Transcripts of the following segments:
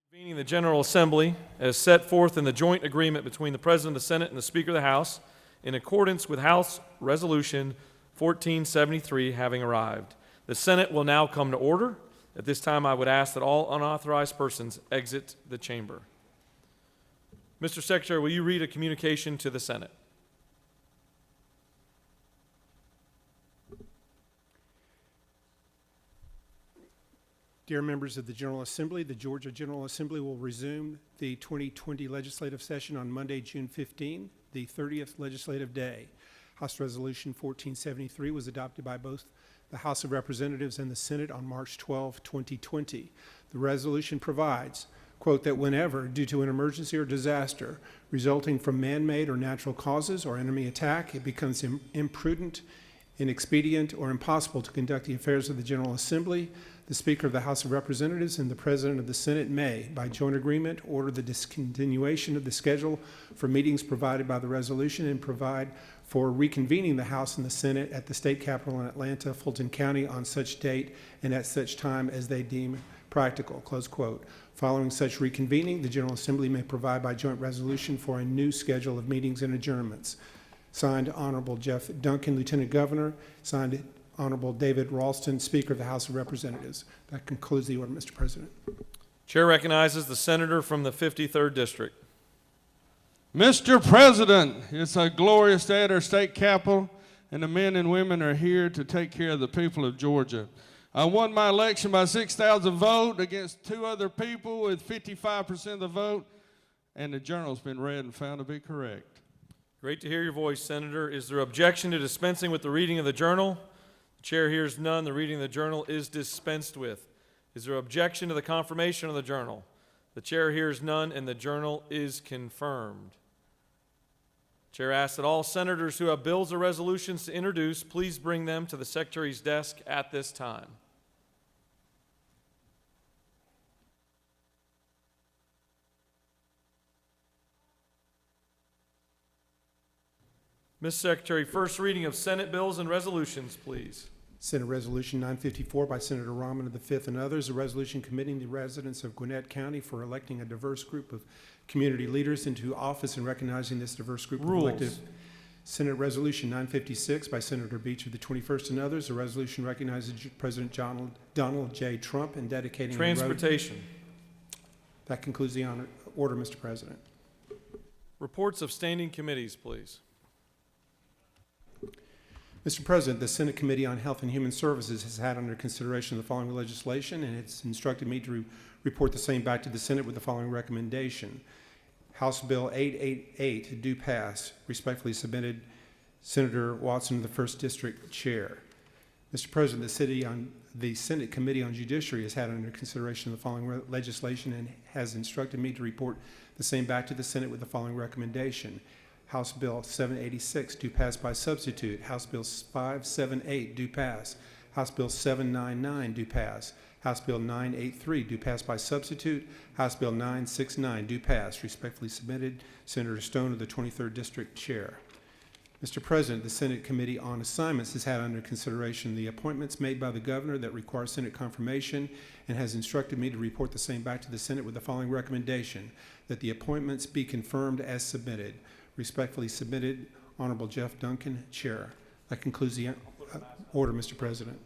Convening the General Assembly as set forth in the joint agreement between the President of the Senate and the Speaker of the House in accordance with House Resolution 1473 having arrived. The Senate will now come to order. At this time, I would ask that all unauthorized persons exit the chamber. Mr. Secretary, will you read a communication to the Senate? Dear members of the General Assembly, the Georgia General Assembly will resume the 2020 legislative session on Monday, June 15, the 30th legislative day. House Resolution 1473 was adopted by both the House of Representatives and the Senate on March 12, 2020. The resolution provides, quote, that whenever, due to an emergency or disaster resulting from man-made or natural causes or enemy attack, it becomes imprudent, inexpedient, or impossible to conduct the affairs of the General Assembly, the Speaker of the House of Representatives and the President of the Senate may, by joint agreement, order the discontinuation of the schedule for meetings provided by the resolution and provide for reconvening the House and the Senate at the state capitol in Atlanta, Fulton County, on such date and at such time as they deem practical, close quote. Following such reconvening, the General Assembly may provide by joint resolution for a new schedule of meetings and adjournments. Signed, Honorable Jeff Duncan, Lieutenant Governor. Signed, Honorable David Ralston, Speaker of the House of Representatives. That concludes the order, Mr. President. Chair recognizes the Senator from the 53rd District. Mr. President, it's a glorious day at our state capitol, and the men and women are here to take care of the people of Georgia. I won my election by 6,000 votes against two other people with 55% of the vote, and the journal's been read and found to be correct. Great to hear your voice, Senator. Is there objection to dispensing with the reading of the journal? The chair hears none. The reading of the journal is dispensed with. Is there objection to the confirmation of the journal? The chair hears none, and the journal is confirmed. The chair asks that all senators who have bills or resolutions to introduce, please bring them to the Secretary's desk at this time. Ms. Secretary, first reading of Senate bills and resolutions, please. Senate Resolution 954 by Senator Rahman of the 5th and others, a resolution committing the residents of Gwinnett County for electing a diverse group of community leaders into office and recognizing this diverse group of elected. Senate Resolution 956 by Senator Beach of the 21st and others, a resolution recognizing President Donald J. Trump and dedicating Transportation. That concludes the order, Mr. President. Reports of standing committees, please. Mr. President, the Senate Committee on Health and Human Services has had under consideration the following legislation, and it's instructed me to report the same back to the Senate with the following recommendation. House Bill 888 do pass. Respectfully submitted, Senator Watson, the 1st District Chair. Mr. President, the Senate Committee on Judiciary has had under consideration the following legislation and has instructed me to report the same back to the Senate with the following recommendation. House Bill 786 do pass by substitute. House Bill 578 do pass. House Bill 799 do pass. House Bill 983 do pass by substitute. House Bill 969 do pass. Respectfully submitted, Senator Stone of the 23rd District Chair. Mr. President, the Senate Committee on Assignments has had under consideration the appointments made by the governor that require Senate confirmation and has instructed me to report the same back to the Senate with the following recommendation, that the appointments be confirmed as submitted. Respectfully submitted, Honorable Jeff Duncan, Chair. That concludes the order, Mr. President.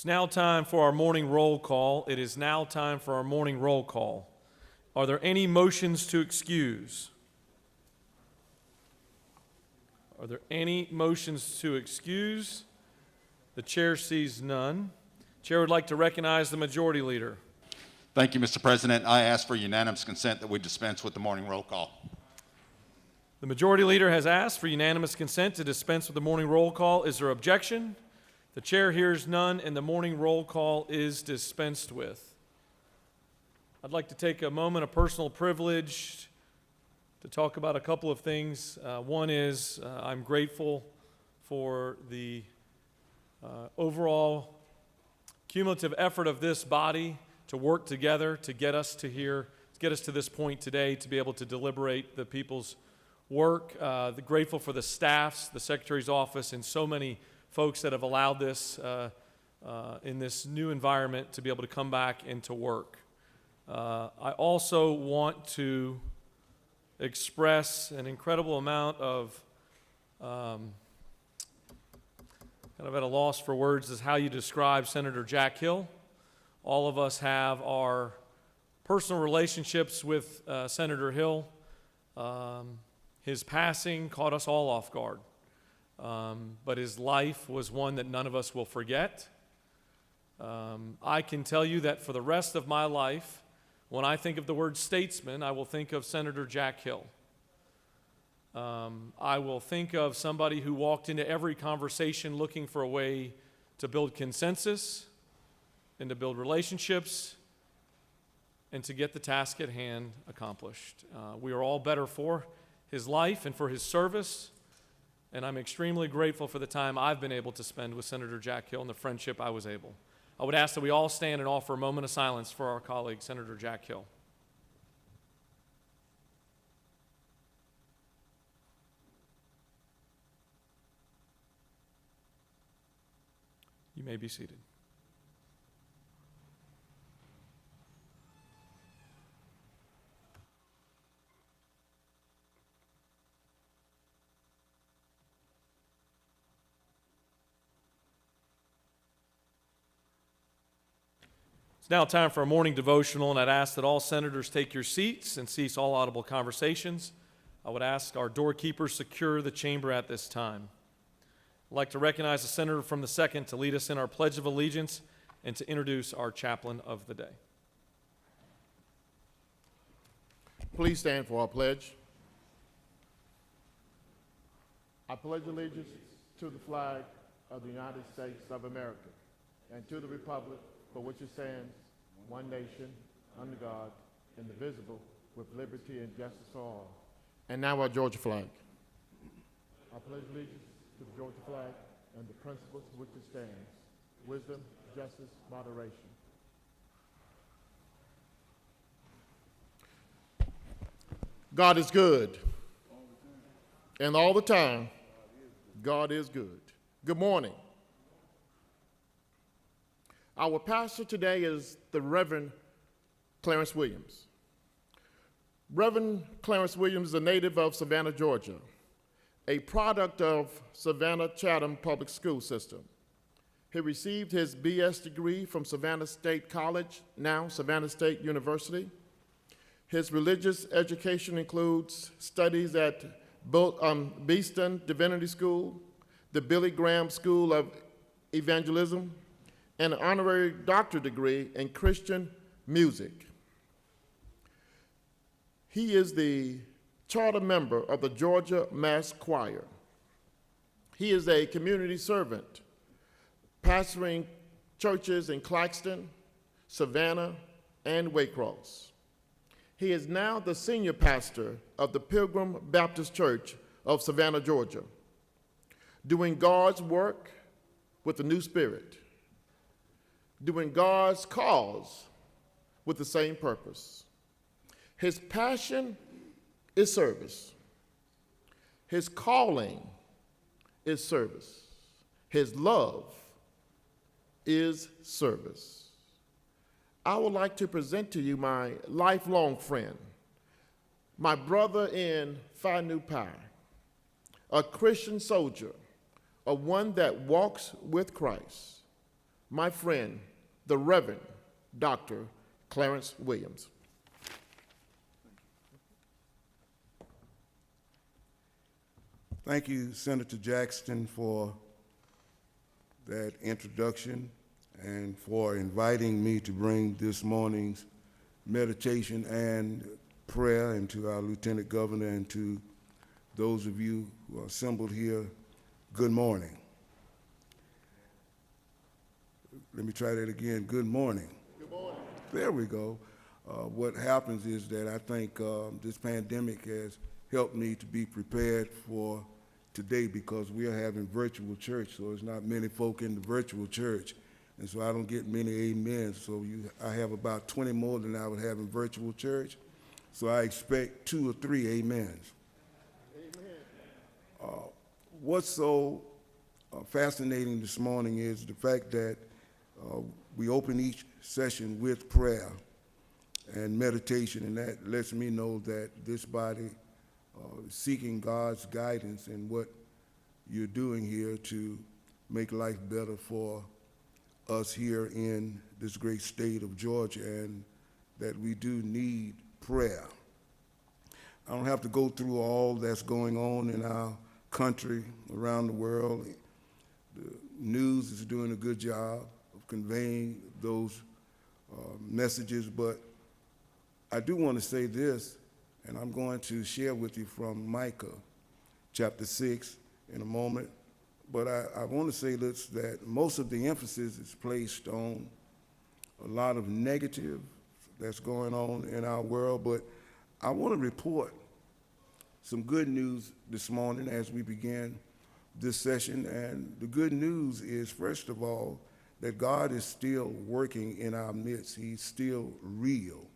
It's now time for our morning roll call. It is now time for our morning roll call. Are there any motions to excuse? Are there any motions to excuse? The chair sees none. Chair would like to recognize the majority leader. Thank you, Mr. President. I ask for unanimous consent that we dispense with the morning roll call. The majority leader has asked for unanimous consent to dispense with the morning roll call. Is there objection? The chair hears none, and the morning roll call is dispensed with. I'd like to take a moment of personal privilege to talk about a couple of things. One is I'm grateful for the overall cumulative effort of this body to work together to get us to here, to get us to this point today, to be able to deliberate the people's work. Grateful for the staffs, the Secretary's office, and so many folks that have allowed this in this new environment to be able to come back and to work. I also want to express an incredible amount of kind of at a loss for words is how you describe Senator Jack Hill. All of us have our personal relationships with Senator Hill. His passing caught us all off guard, but his life was one that none of us will forget. I can tell you that for the rest of my life, when I think of the word statesman, I will think of Senator Jack Hill. I will think of somebody who walked into every conversation looking for a way to build consensus and to build relationships and to get the task at hand accomplished. We are all better for his life and for his service, and I'm extremely grateful for the time I've been able to spend with Senator Jack Hill and the friendship I was able. I would ask that we all stand and offer a moment of silence for our colleague, Senator Jack Hill. You may be seated. It's now time for a morning devotional, and I'd ask that all senators take your seats and cease all audible conversations. I would ask our doorkeepers secure the chamber at this time. I'd like to recognize the senator from the 2nd to lead us in our Pledge of Allegiance and to introduce our chaplain of the day. Please stand for our pledge. I pledge allegiance to the flag of the United States of America and to the republic for which it stands, one nation, under God, indivisible, with liberty and justice for all. And now our Georgia flag. I pledge allegiance to the Georgia flag and the principles for which it stands, wisdom, justice, moderation. God is good. And all the time, God is good. Good morning. Our pastor today is the Reverend Clarence Williams. Reverend Clarence Williams is a native of Savannah, Georgia, a product of Savannah Chatham Public School System. He received his BS degree from Savannah State College, now Savannah State University. His religious education includes studies at Beeston Divinity School, the Billy Graham School of Evangelism, and an honorary doctorate degree in Christian music. He is the charter member of the Georgia Mass Choir. He is a community servant, pastoring churches in Claxton, Savannah, and Waycross. He is now the senior pastor of the Pilgrim Baptist Church of Savannah, Georgia, doing God's work with a new spirit, doing God's cause with the same purpose. His passion is service. His calling is service. His love is service. I would like to present to you my lifelong friend, my brother in Phi Nu Pi, a Christian soldier, a one that walks with Christ, my friend, the Reverend Dr. Clarence Williams. Thank you, Senator Jackson, for that introduction and for inviting me to bring this morning's meditation and prayer, and to our Lieutenant Governor and to those of you who are assembled here, good morning. Let me try that again. Good morning. Good morning. There we go. What happens is that I think this pandemic has helped me to be prepared for today, because we are having virtual church, so there's not many folk in the virtual church, and so I don't get many amens. So I have about 20 more than I would have in virtual church, so I expect 2 or 3 amens. Amen. What's so fascinating this morning is the fact that we open each session with prayer and meditation, and that lets me know that this body seeking God's guidance in what you're doing here to make life better for us here in this great state of Georgia, and that we do need prayer. I don't have to go through all that's going on in our country, around the world. The news is doing a good job of conveying those messages, but I do want to say this, and I'm going to share with you from Micah chapter 6 in a moment. But I want to say this, that most of the emphasis is placed on a lot of negative that's going on in our world. But I want to report some good news this morning as we begin this session. And the good news is, first of all, that God is still working in our midst. He's still real.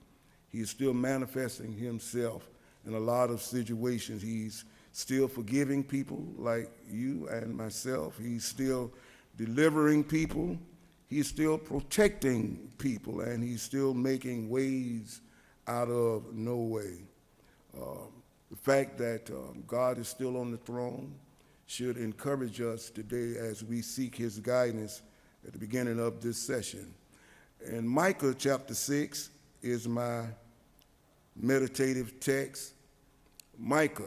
He's still manifesting himself in a lot of situations. He's still forgiving people like you and myself. He's still delivering people. He's still protecting people, and he's still making ways out of no way. The fact that God is still on the throne should encourage us today as we seek his guidance at the beginning of this session. And Micah chapter 6 is my meditative text. Micah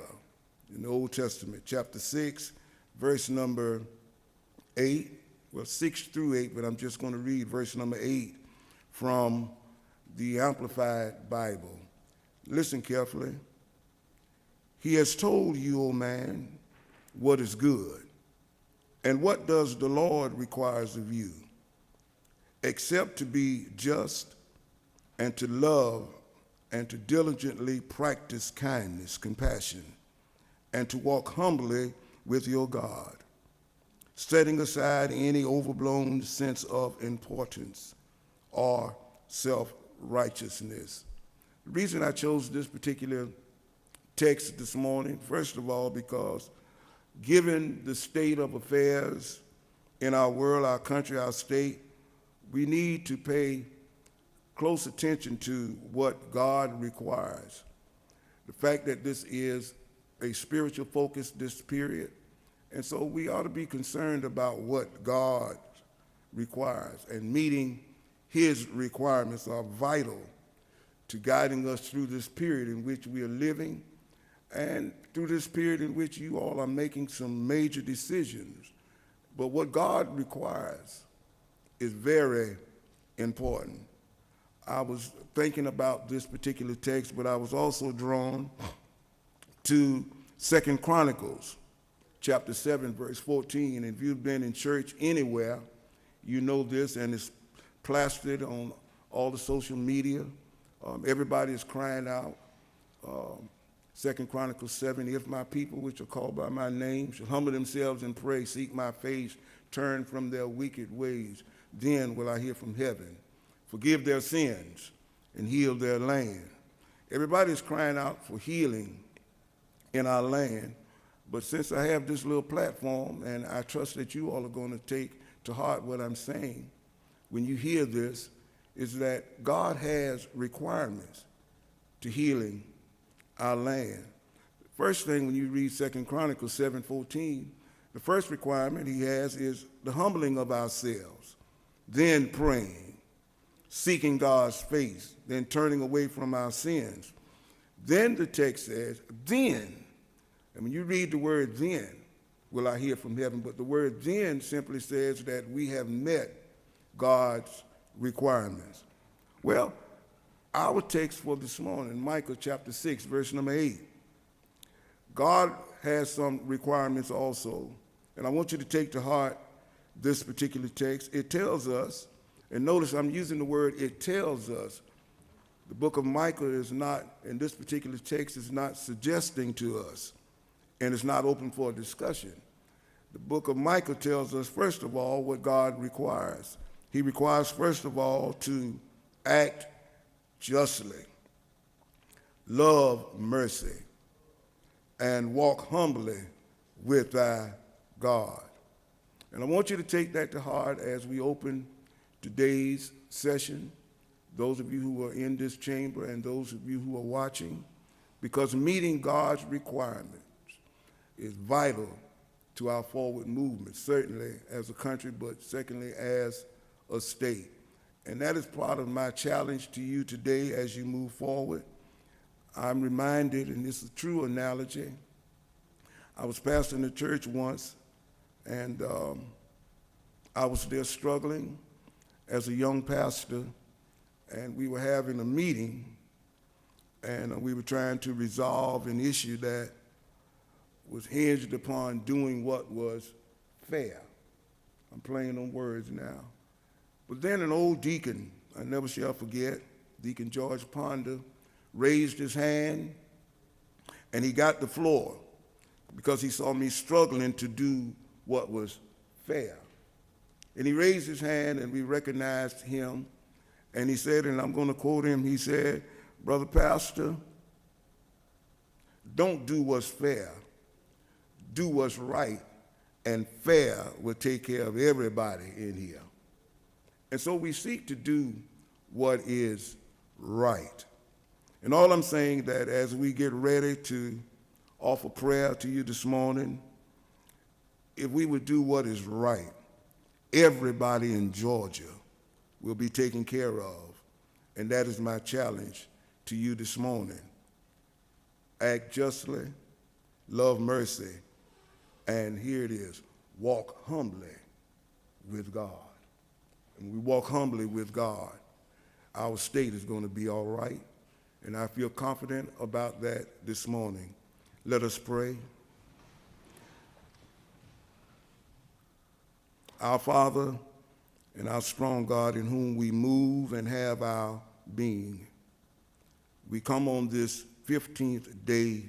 in the Old Testament, chapter 6, verse number 8, well, 6 through 8, but I'm just going to read verse number 8 from the Amplified Bible. Listen carefully. He has told you, O man, what is good, and what does the Lord requires of you, except to be just and to love and to diligently practice kindness, compassion, and to walk humbly with your God, setting aside any overblown sense of importance or self-righteousness. The reason I chose this particular text this morning, first of all, because given the state of affairs in our world, our country, our state, we need to pay close attention to what God requires. The fact that this is a spiritual focus this period, and so we ought to be concerned about what God requires, and meeting his requirements are vital to guiding us through this period in which we are living, and through this period in which you all are making some major decisions. But what God requires is very important. I was thinking about this particular text, but I was also drawn to 2 Chronicles, chapter 7, verse 14. And if you've been in church anywhere, you know this, and it's plastered on all the social media. Everybody is crying out. 2 Chronicles 7, if my people which are called by my name shall humble themselves and pray, seek my face, turn from their wicked ways, then will I hear from heaven, forgive their sins, and heal their land. Everybody's crying out for healing in our land, but since I have this little platform, and I trust that you all are going to take to heart what I'm saying when you hear this, is that God has requirements to healing our land. First thing, when you read 2 Chronicles 7:14, the first requirement he has is the humbling of ourselves. then praying, seeking God's face, then turning away from our sins. Then the text says, then. And when you read the word then, will I hear from heaven? But the word then simply says that we have met God's requirements. Well, our text for this morning, Micah chapter 6, verse number 8. God has some requirements also, and I want you to take to heart this particular text. It tells us, and notice I'm using the word it tells us. The book of Micah is not, in this particular text, is not suggesting to us, and it's not open for discussion. The book of Micah tells us, first of all, what God requires. He requires, first of all, to act justly, love mercy, and walk humbly with thy God. And I want you to take that to heart as we open today's session, those of you who are in this chamber and those of you who are watching, because meeting God's requirements is vital to our forward movement, certainly as a country, but secondly as a state. And that is part of my challenge to you today as you move forward. I'm reminded, and this is a true analogy, I was pastoring a church once, and I was there struggling as a young pastor, and we were having a meeting, and we were trying to resolve an issue that was hinged upon doing what was fair. I'm playing on words now. But then an old deacon, I never shall forget, Deacon George Ponder, raised his hand, and he got the floor because he saw me struggling to do what was fair. And he raised his hand, and we recognized him, and he said, and I'm going to quote him, he said, "Brother Pastor, don't do what's fair. Do what's right, and fair will take care of everybody in here." And so we seek to do what is right. And all I'm saying that as we get ready to offer prayer to you this morning, if we would do what is right, everybody in Georgia will be taken care of. And that is my challenge to you this morning. Act justly, love mercy, and here it is, walk humbly with God. And we walk humbly with God, our state is going to be all right. And I feel confident about that this morning. Let us pray. Our Father and our strong God, in whom we move and have our being, we come on this 15th day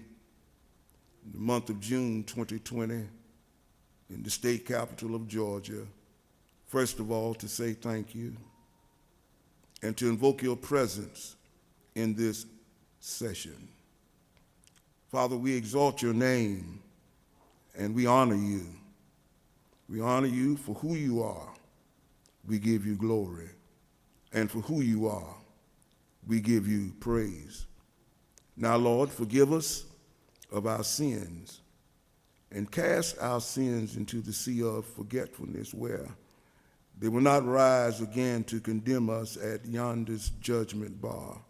in the month of June 2020 in the state capital of Georgia, first of all, to say thank you and to invoke your presence in this session. Father, we exalt your name and we honor you. We honor you for who you are. We give you glory. And for who you are, we give you praise. Now, Lord, forgive us of our sins and cast our sins into the sea of forgetfulness where they will not rise again to condemn us at yonder's judgment bar,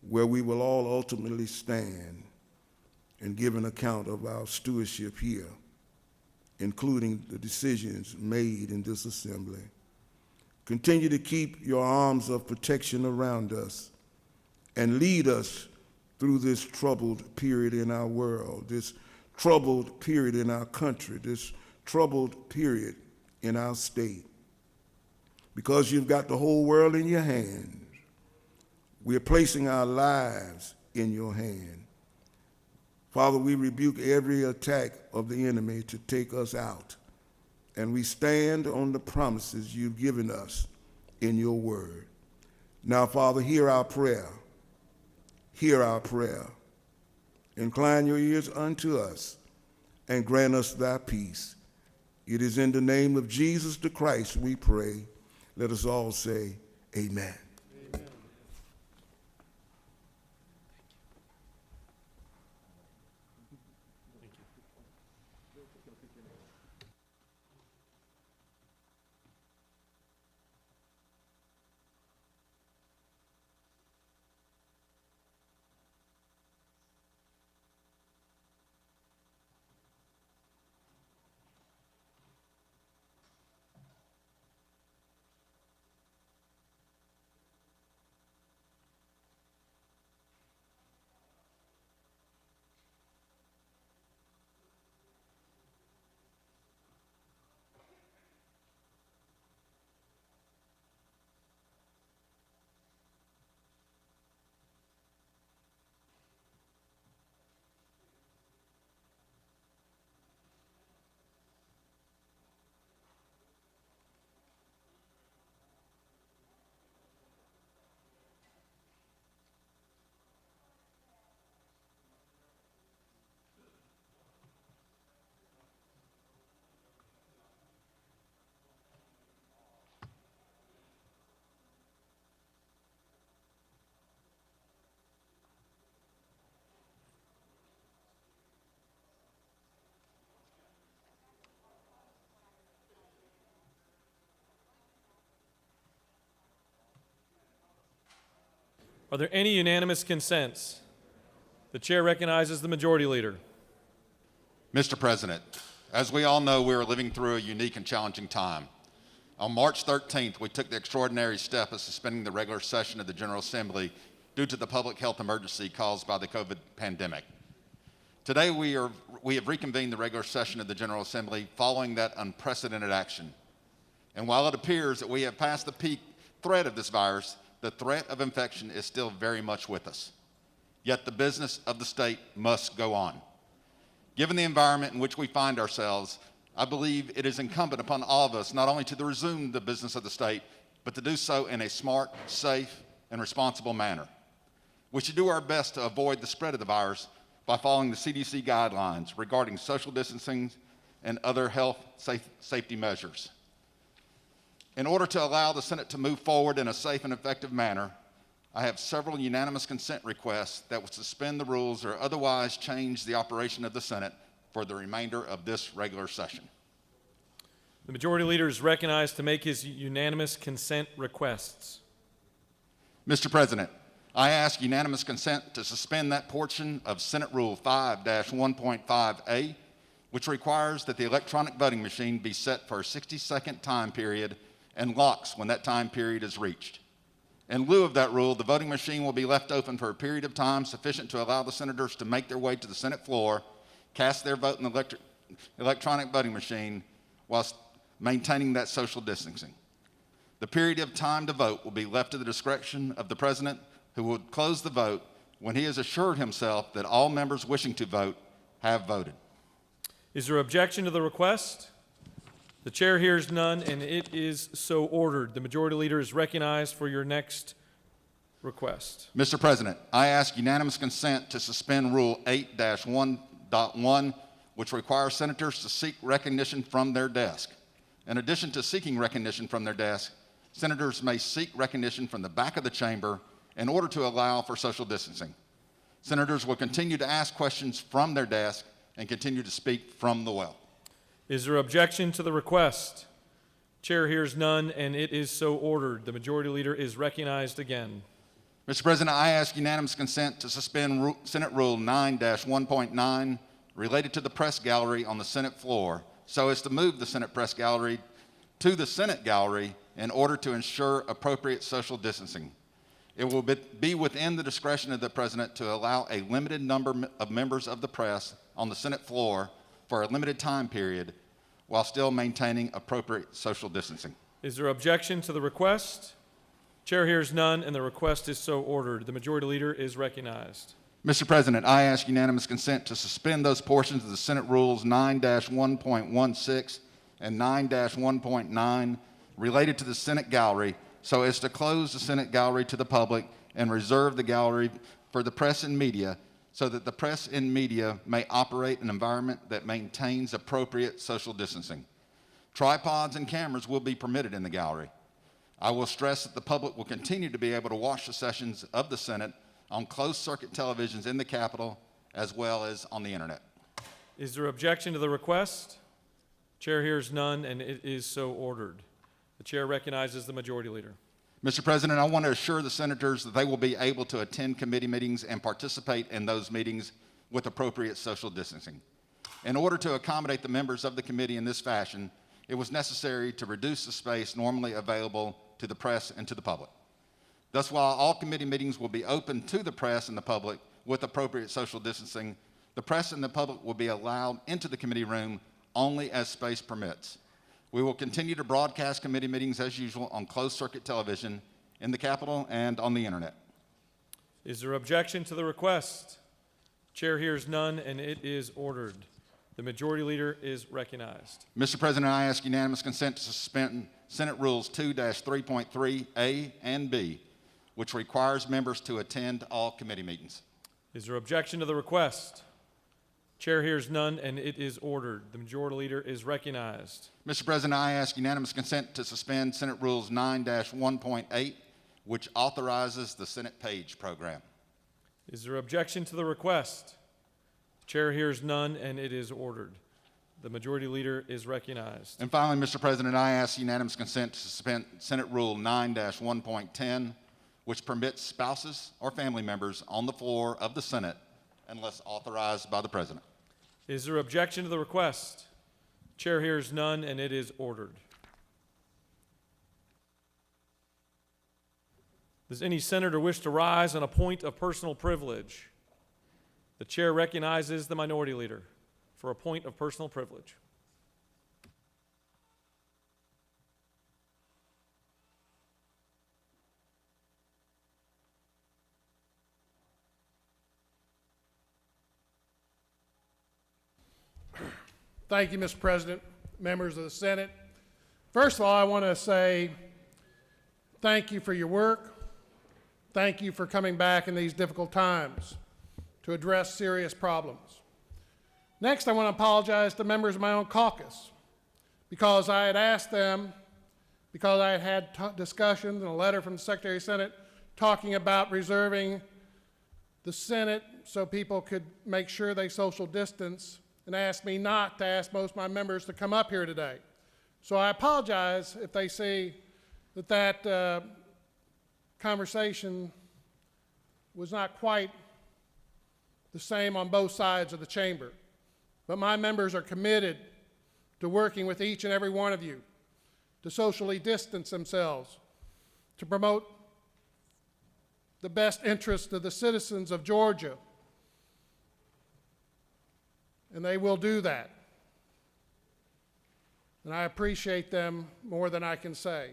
where we will all ultimately stand and give an account of our stewardship here, including the decisions made in this assembly. Continue to keep your arms of protection around us and lead us through this troubled period in our world, this troubled period in our country, this troubled period in our state. Because you've got the whole world in your hands, we're placing our lives in your hand. Father, we rebuke every attack of the enemy to take us out, and we stand on the promises you've given us in your word. Now, Father, hear our prayer. Hear our prayer. Incline your ears unto us and grant us thy peace. It is in the name of Jesus the Christ we pray. Let us all say amen. Are there any unanimous consents? The chair recognizes the majority leader. Mr. President, as we all know, we are living through a unique and challenging time. On March 13th, we took the extraordinary step of suspending the regular session of the General Assembly due to the public health emergency caused by the COVID pandemic. Today, we have reconvened the regular session of the General Assembly following that unprecedented action. And while it appears that we have passed the peak threat of this virus, the threat of infection is still very much with us. Yet the business of the state must go on. Given the environment in which we find ourselves, I believe it is incumbent upon all of us not only to resume the business of the state, but to do so in a smart, safe, and responsible manner. We should do our best to avoid the spread of the virus by following the CDC guidelines regarding social distancing and other health safety measures. In order to allow the Senate to move forward in a safe and effective manner, I have several unanimous consent requests that would suspend the rules or otherwise change the operation of the Senate for the remainder of this regular session. The majority leader is recognized to make his unanimous consent requests. Mr. President, I ask unanimous consent to suspend that portion of Senate Rule 5-1.5A, which requires that the electronic voting machine be set for a 60-second time period and locks when that time period is reached. In lieu of that rule, the voting machine will be left open for a period of time sufficient to allow the senators to make their way to the Senate floor, cast their vote in the electronic voting machine, whilst maintaining that social distancing. The period of time to vote will be left to the discretion of the President, who will close the vote when he has assured himself that all members wishing to vote have voted. Is there objection to the request? The chair hears none, and it is so ordered. The majority leader is recognized for your next request. Mr. President, I ask unanimous consent to suspend Rule 8-1.1, which requires senators to seek recognition from their desk. In addition to seeking recognition from their desk, senators may seek recognition from the back of the chamber in order to allow for social distancing. Senators will continue to ask questions from their desk and continue to speak from the well. Is there objection to the request? Chair hears none, and it is so ordered. The majority leader is recognized again. Mr. President, I ask unanimous consent to suspend Senate Rule 9-1.9 related to the press gallery on the Senate floor, so as to move the Senate press gallery to the Senate gallery in order to ensure appropriate social distancing. It will be within the discretion of the President to allow a limited number of members of the press on the Senate floor for a limited time period while still maintaining appropriate social distancing. Is there objection to the request? Chair hears none, and the request is so ordered. The majority leader is recognized. Mr. President, I ask unanimous consent to suspend those portions of the Senate Rules 9-1.16 and 9-1.9 related to the Senate gallery so as to close the Senate gallery to the public and reserve the gallery for the press and media so that the press and media may operate in an environment that maintains appropriate social distancing. Tripods and cameras will be permitted in the gallery. I will stress that the public will continue to be able to watch the sessions of the Senate on closed-circuit televisions in the Capitol as well as on the internet. Is there objection to the request? Chair hears none, and it is so ordered. The chair recognizes the majority leader. Mr. President, I want to assure the senators that they will be able to attend committee meetings and participate in those meetings with appropriate social distancing. In order to accommodate the members of the committee in this fashion, it was necessary to reduce the space normally available to the press and to the public. Thus, while all committee meetings will be open to the press and the public with appropriate social distancing, the press and the public will be allowed into the committee room only as space permits. We will continue to broadcast committee meetings as usual on closed-circuit television in the Capitol and on the internet. Is there objection to the request? Chair hears none, and it is ordered. The majority leader is recognized. Mr. President, I ask unanimous consent to suspend Senate Rules 2-3.3A and B, which requires members to attend all committee meetings. Is there objection to the request? Chair hears none, and it is ordered. The majority leader is recognized. Mr. President, I ask unanimous consent to suspend Senate Rules 9-1.8, which authorizes the Senate Page program. Is there objection to the request? Chair hears none, and it is ordered. The majority leader is recognized. And finally, Mr. President, I ask unanimous consent to suspend Senate Rule 9-1.10, which permits spouses or family members on the floor of the Senate unless authorized by the President. Is there objection to the request? Chair hears none, and it is ordered. Does any senator wish to rise on a point of personal privilege? The chair recognizes the minority leader for a point of personal privilege. Thank you, Mr. President, members of the Senate. First of all, I want to say thank you for your work. Thank you for coming back in these difficult times to address serious problems. Next, I want to apologize to members of my own caucus because I had asked them, because I had had discussions and a letter from the Secretary of Senate talking about reserving the Senate so people could make sure they social distance, and asked me not to ask most of my members to come up here today. So I apologize if they see that conversation was not quite the same on both sides of the chamber. But my members are committed to working with each and every one of you to socially distance themselves, to promote the best interests of the citizens of Georgia. And they will do that. And I appreciate them more than I can say.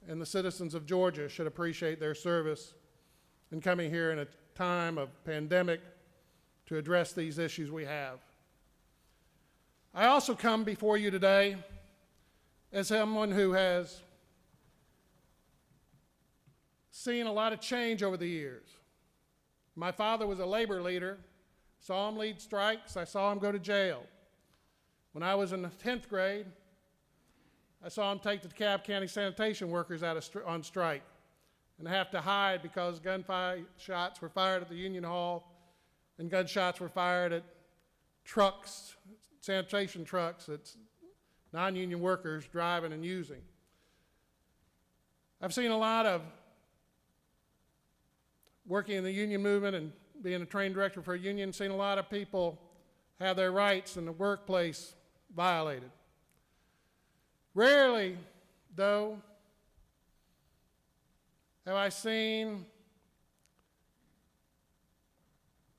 And the citizens of Georgia should appreciate their service in coming here in a time of pandemic to address these issues we have. I also come before you today as someone who has seen a lot of change over the years. My father was a labor leader. Saw him lead strikes. I saw him go to jail. When I was in the 10th grade, I saw him take the DeKalb County sanitation workers out on strike and have to hide because shots were fired at the Union Hall and gunshots were fired at trucks, sanitation trucks that non-union workers driving and using. I've seen a lot of working in the union movement and being a trained director for a union, seen a lot of people have their rights in the workplace violated. Rarely, though, have I seen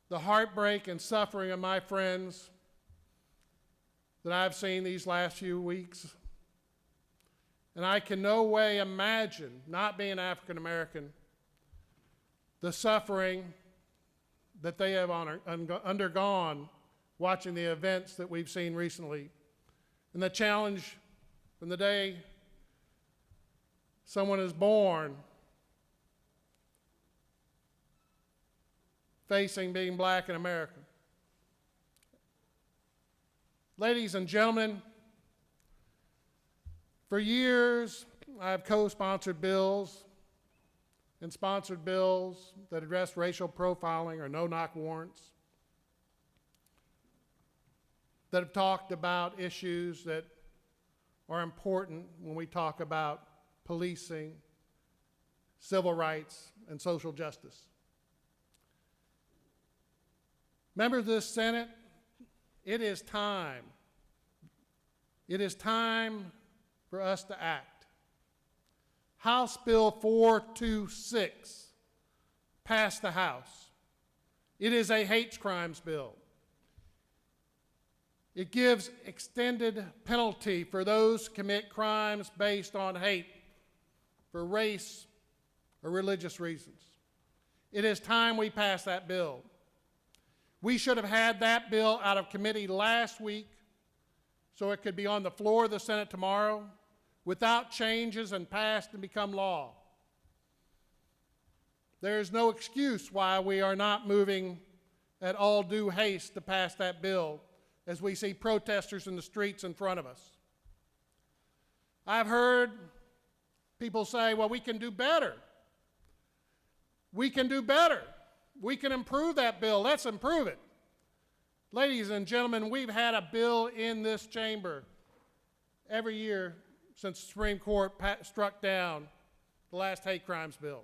the heartbreak and suffering of my friends that I've seen these last few weeks. And I can no way imagine, not being African American, the suffering that they have undergone watching the events that we've seen recently. And the challenge from the day someone is born facing being black in America. Ladies and gentlemen, for years I've co-sponsored bills and sponsored bills that address racial profiling or no-knock warrants, that have talked about issues that are important when we talk about policing, civil rights, and social justice. Members of this Senate, it is time. It is time for us to act. House Bill 426 passed the House. It is a hate crimes bill. It gives extended penalty for those who commit crimes based on hate for race or religious reasons. It is time we pass that bill. We should have had that bill out of committee last week so it could be on the floor of the Senate tomorrow without changes and passed and become law. There is no excuse why we are not moving at all due haste to pass that bill as we see protesters in the streets in front of us. I've heard people say, well, we can do better. We can do better. We can improve that bill. Let's improve it. Ladies and gentlemen, we've had a bill in this chamber every year since the Supreme Court struck down the last hate crimes bill.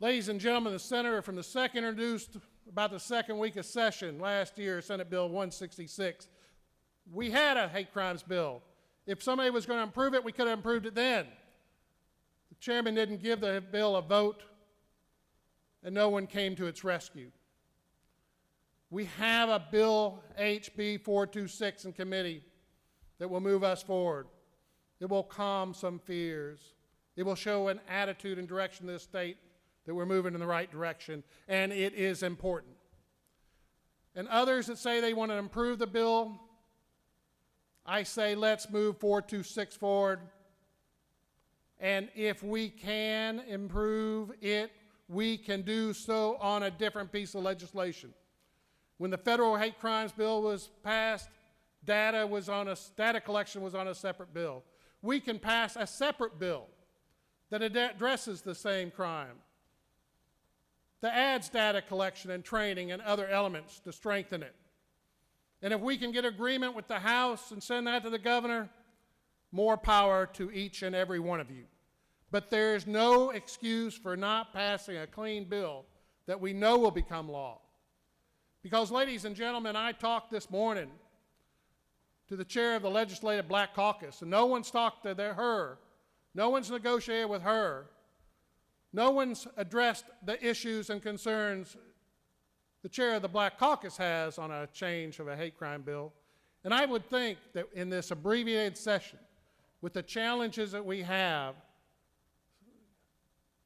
Ladies and gentlemen, the senator from the second introduced about the second week of session last year, Senate Bill 166. We had a hate crimes bill. If somebody was going to improve it, we could have improved it then. The chairman didn't give the bill a vote, and no one came to its rescue. We have a bill, HB 426, in committee that will move us forward. It will calm some fears. It will show an attitude and direction to the state that we're moving in the right direction, and it is important. And others that say they want to improve the bill, I say let's move 426 forward. And if we can improve it, we can do so on a different piece of legislation. When the federal hate crimes bill was passed, data collection was on a separate bill. We can pass a separate bill that addresses the same crime, that adds data collection and training and other elements to strengthen it. And if we can get agreement with the House and send that to the governor, more power to each and every one of you. But there is no excuse for not passing a clean bill that we know will become law. Because, ladies and gentlemen, I talked this morning to the chair of the Legislative Black Caucus, and no one's talked to her, no one's negotiated with her, no one's addressed the issues and concerns the chair of the Black Caucus has on a change of a hate crime bill. And I would think that in this abbreviated session, with the challenges that we have,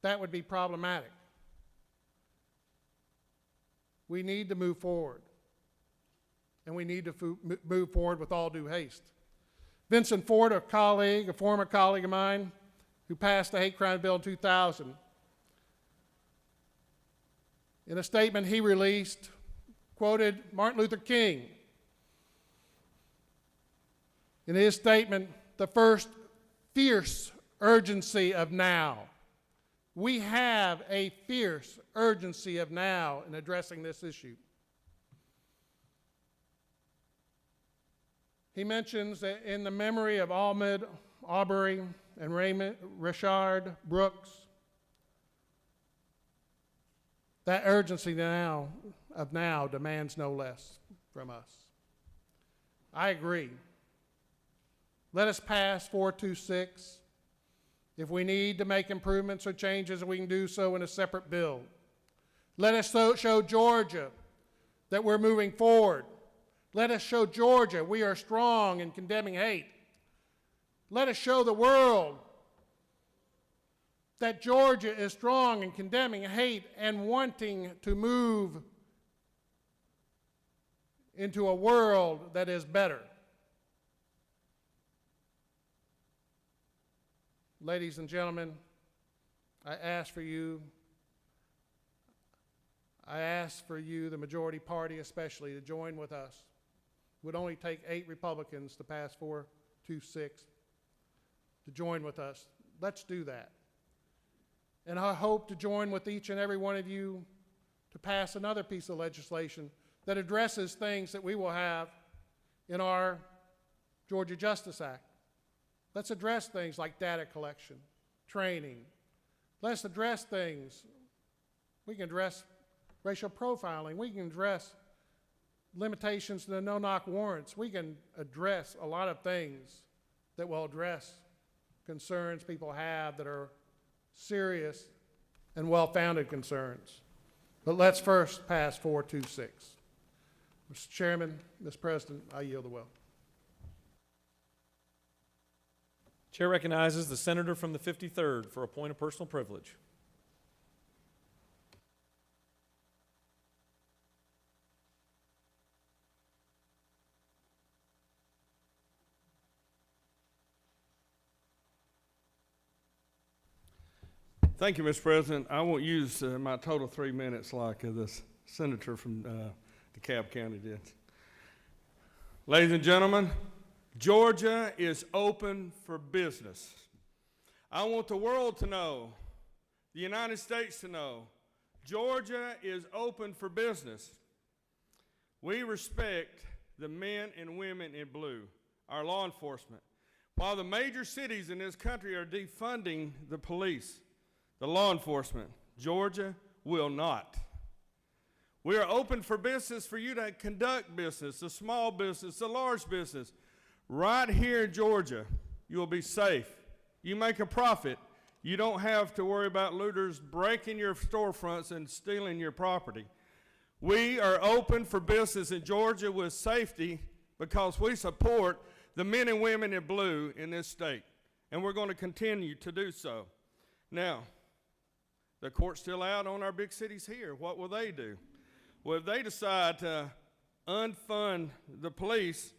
that would be problematic. We need to move forward. And we need to move forward with all due haste. Vincent Ford, a former colleague of mine, who passed the hate crime bill in 2000, in a statement he released, quoted Martin Luther King. In his statement, the first fierce urgency of now. We have a fierce urgency of now in addressing this issue. He mentions that in the memory of Ahmaud Arbery and Rayshard Brooks, that urgency now demands no less from us. I agree. Let us pass 426. If we need to make improvements or changes, we can do so in a separate bill. Let us show Georgia that we're moving forward. Let us show Georgia we are strong in condemning hate. Let us show the world that Georgia is strong in condemning hate and wanting to move into a world that is better. Ladies and gentlemen, I ask for you, the majority party especially, to join with us. It would only take 8 Republicans to pass 426 to join with us. Let's do that. And I hope to join with each and every one of you to pass another piece of legislation that addresses things that we will have in our Georgia Justice Act. Let's address things like data collection, training. Let's address things. We can address racial profiling. We can address limitations to the no-knock warrants. We can address a lot of things that will address concerns people have that are serious and well-founded concerns. But let's first pass 426. Mr. Chairman, Mr. President, I yield the will. Chair recognizes the senator from the 53rd for a point of personal privilege. Thank you, Mr. President. I won't use my total 3 minutes like this senator from DeKalb County did. Ladies and gentlemen, Georgia is open for business. I want the world to know, the United States to know, Georgia is open for business. We respect the men and women in blue, our law enforcement. While the major cities in this country are defunding the police, the law enforcement, Georgia will not. We are open for business for you to conduct business, the small business, the large business. Right here in Georgia, you will be safe. You make a profit. You don't have to worry about looters breaking your storefronts and stealing your property. We are open for business in Georgia with safety because we support the men and women in blue in this state, and we're going to continue to do so. Now, the court's still out on our big cities here. What will they do? Well, if they decide to unfund the police,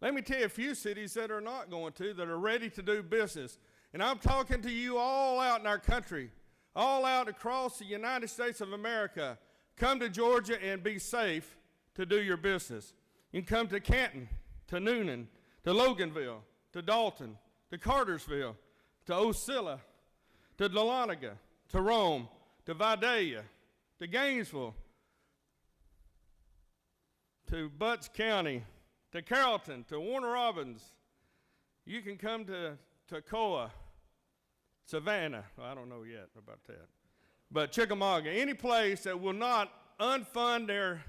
let me tell you a few cities that are not going to, that are ready to do business. And I'm talking to you all out in our country, all out across the United States of America. Come to Georgia and be safe to do your business. You can come to Canton, to Noonan, to Loganville, to Dalton, to Cartersville, to Ocilla, to Dahlonega, to Rome, to Vidalia, to Gainesville, to Butts County, to Carrollton, to Warner Robins. You can come to Toccoa, Savannah. Well, I don't know yet about that. But Chickamauga, any place that will not unfund their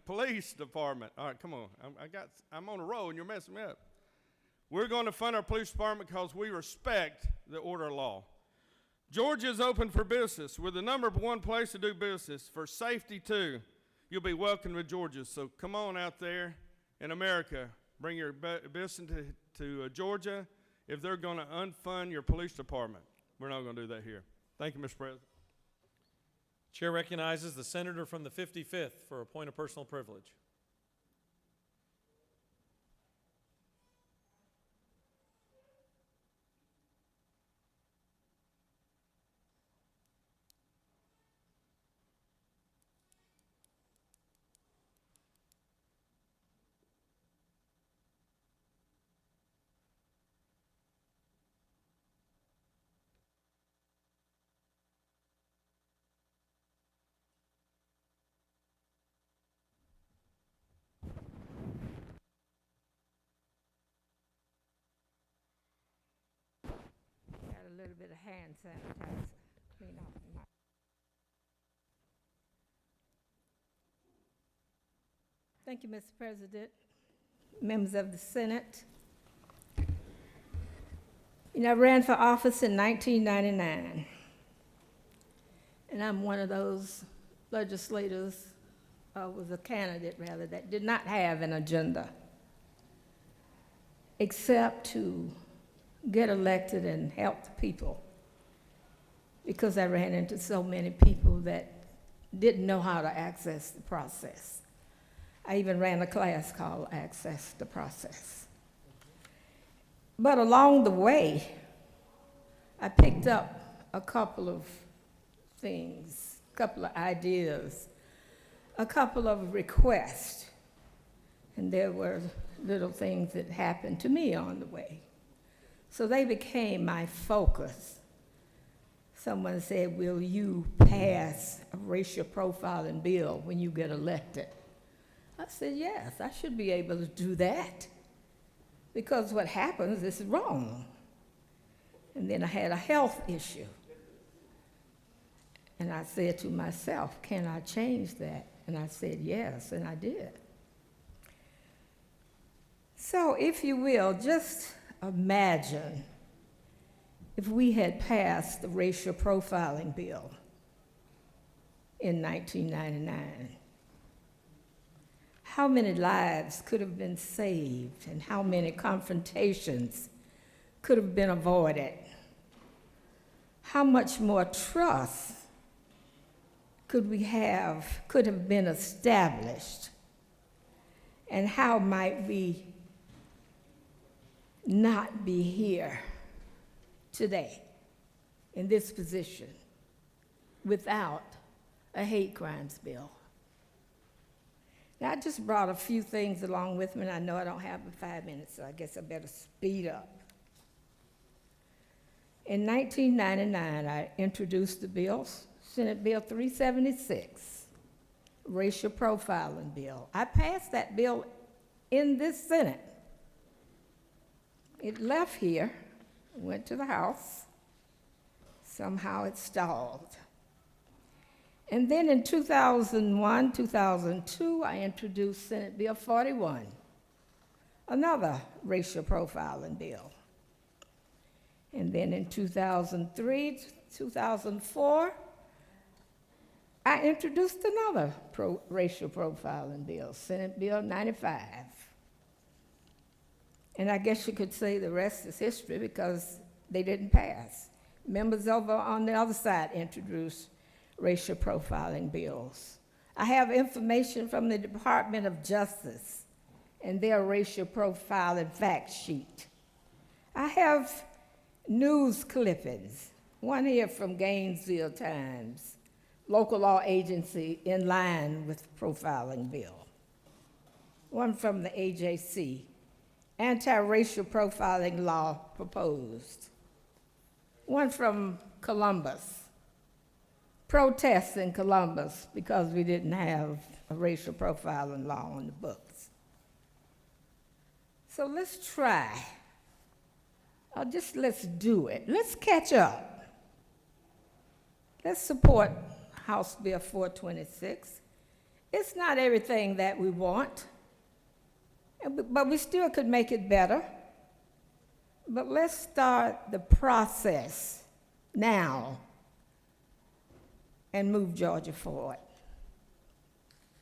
police department. All right, come on. I'm on a roll and you're messing me up. We're going to fund our police department because we respect the order of law. Georgia is open for business. We're the number one place to do business. For safety, too. You'll be welcome to Georgia. So come on out there in America. Bring your business to Georgia. If they're going to unfund your police department, we're not going to do that here. Thank you, Mr. President. Chair recognizes the senator from the 55th for a point of personal privilege. Got a little bit of hand sanitizer. Clean off the mic. Thank you, Mr. President, members of the Senate. You know, I ran for office in 1999, and I'm one of those legislators, was a candidate rather, that did not have an agenda except to get elected and help the people, because I ran into so many people that didn't know how to access the process. I even ran a class called Access the Process. But along the way, I picked up a couple of things, a couple of ideas, a couple of requests, and there were little things that happened to me on the way. So they became my focus. Someone said, will you pass a racial profiling bill when you get elected? I said, yes, I should be able to do that, because what happens is wrong. And then I had a health issue. And I said to myself, can I change that? And I said, yes, and I did. So if you will, just imagine if we had passed the racial profiling bill in 1999. How many lives could have been saved, and how many confrontations could have been avoided? How much more trust could have been established? And how might we not be here today in this position without a hate crimes bill? Now, I just brought a few things along with me, and I know I don't have 5 minutes, so I guess I better speed up. In 1999, I introduced the bill, Senate Bill 376, racial profiling bill. I passed that bill in this Senate. It left here, went to the House, Somehow it stalled. And then in 2001, 2002, I introduced Senate Bill 41, another racial profiling bill. And then in 2003, 2004, I introduced another racial profiling bill, Senate Bill 95. And I guess you could say the rest is history because they didn't pass. Members over on the other side introduced racial profiling bills. I have information from the Department of Justice and their racial profiling fact sheet. I have news clippings, one here from Gainesville Times, local law agency in line with profiling bill. One from the AJC, anti-racial profiling law proposed. One from Columbus, protests in Columbus because we didn't have a racial profiling law on the books. So let's try, or just let's do it. Let's catch up. Let's support House Bill 426. It's not everything that we want, but we still could make it better. But let's start the process now and move Georgia forward.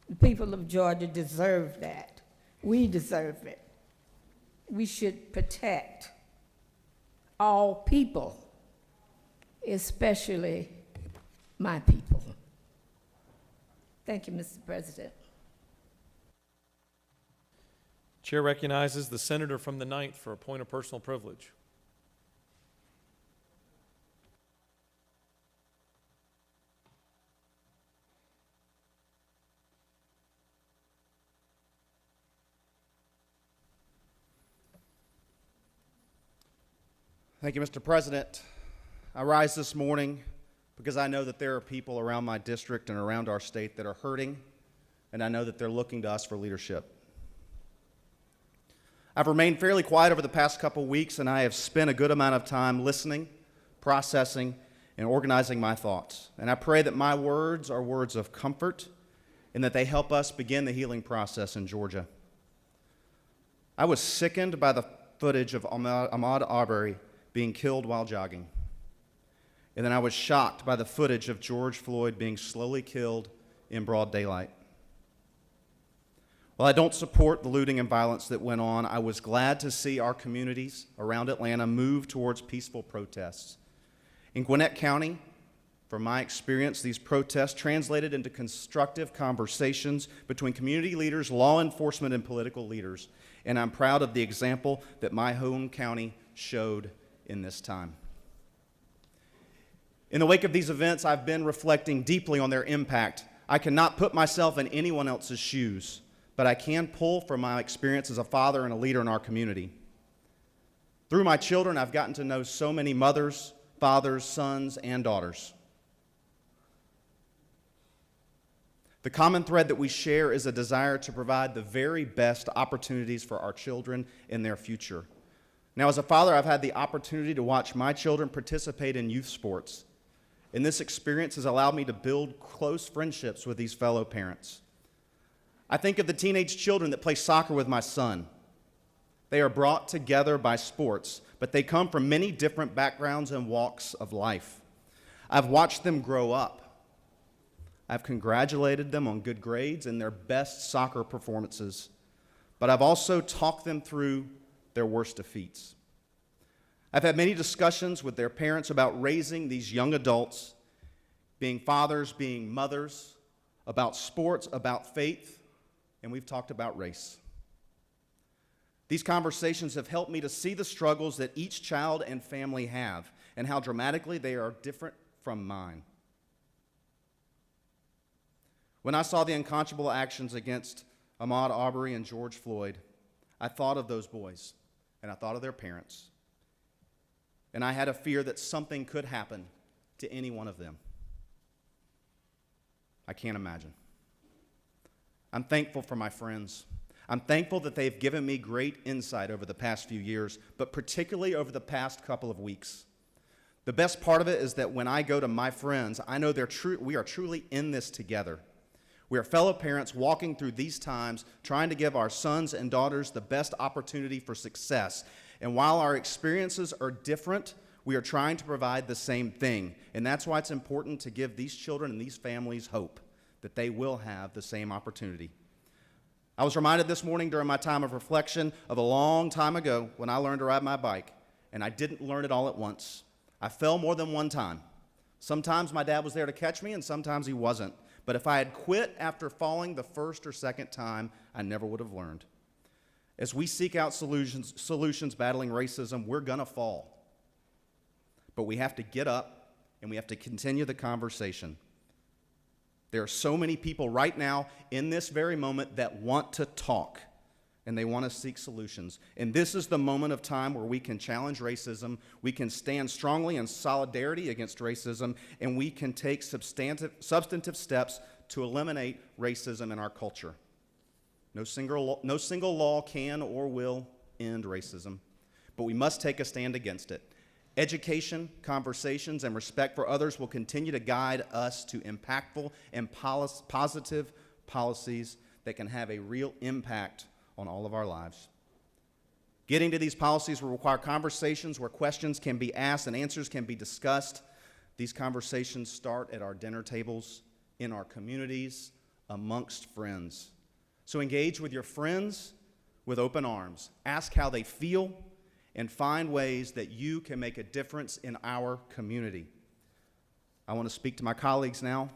The people of Georgia deserve that. We deserve it. We should protect all people, especially my people. Thank you, Mr. President. Chair recognizes the senator from the 9th for a point of personal privilege. Thank you, Mr. President. I rise this morning because I know that there are people around my district and around our state that are hurting, and I know that they're looking to us for leadership. I've remained fairly quiet over the past couple weeks, and I have spent a good amount of time listening, processing, and organizing my thoughts. And I pray that my words are words of comfort and that they help us begin the healing process in Georgia. I was sickened by the footage of Ahmaud Arbery being killed while jogging. And then I was shocked by the footage of George Floyd being slowly killed in broad daylight. While I don't support the looting and violence that went on, I was glad to see our communities around Atlanta move towards peaceful protests. In Gwinnett County, from my experience, these protests translated into constructive conversations between community leaders, law enforcement, and political leaders. And I'm proud of the example that my home county showed in this time. In the wake of these events, I've been reflecting deeply on their impact. I cannot put myself in anyone else's shoes, but I can pull from my experience as a father and a leader in our community. Through my children, I've gotten to know so many mothers, fathers, sons, and daughters. The common thread that we share is a desire to provide the very best opportunities for our children in their future. Now, as a father, I've had the opportunity to watch my children participate in youth sports, and this experience has allowed me to build close friendships with these fellow parents. I think of the teenage children that play soccer with my son. They are brought together by sports, but they come from many different backgrounds and walks of life. I've watched them grow up. I've congratulated them on good grades and their best soccer performances, but I've also talked them through their worst defeats. I've had many discussions with their parents about raising these young adults, being fathers, being mothers, about sports, about faith, and we've talked about race. These conversations have helped me to see the struggles that each child and family have and how dramatically they are different from mine. When I saw the unconscionable actions against Ahmaud Arbery and George Floyd, I thought of those boys, and I thought of their parents, and I had a fear that something could happen to any one of them. I can't imagine. I'm thankful for my friends. I'm thankful that they've given me great insight over the past few years, but particularly over the past couple of weeks. The best part of it is that when I go to my friends, I know we are truly in this together. We are fellow parents walking through these times, trying to give our sons and daughters the best opportunity for success. And while our experiences are different, we are trying to provide the same thing. And that's why it's important to give these children and these families hope that they will have the same opportunity. I was reminded this morning during my time of reflection of a long time ago when I learned to ride my bike, and I didn't learn it all at once. I fell more than one time. Sometimes my dad was there to catch me, and sometimes he wasn't. But if I had quit after falling the first or second time, I never would have learned. As we seek out solutions battling racism, we're going to fall. But we have to get up, and we have to continue the conversation. There are so many people right now in this very moment that want to talk, and they want to seek solutions. And this is the moment of time where we can challenge racism, we can stand strongly in solidarity against racism, and we can take substantive steps to eliminate racism in our culture. No single law can or will end racism, but we must take a stand against it. Education, conversations, and respect for others will continue to guide us to impactful and positive policies that can have a real impact on all of our lives. Getting to these policies will require conversations where questions can be asked and answers can be discussed. These conversations start at our dinner tables, in our communities, amongst friends. So engage with your friends with open arms. Ask how they feel and find ways that you can make a difference in our community. I want to speak to my colleagues now.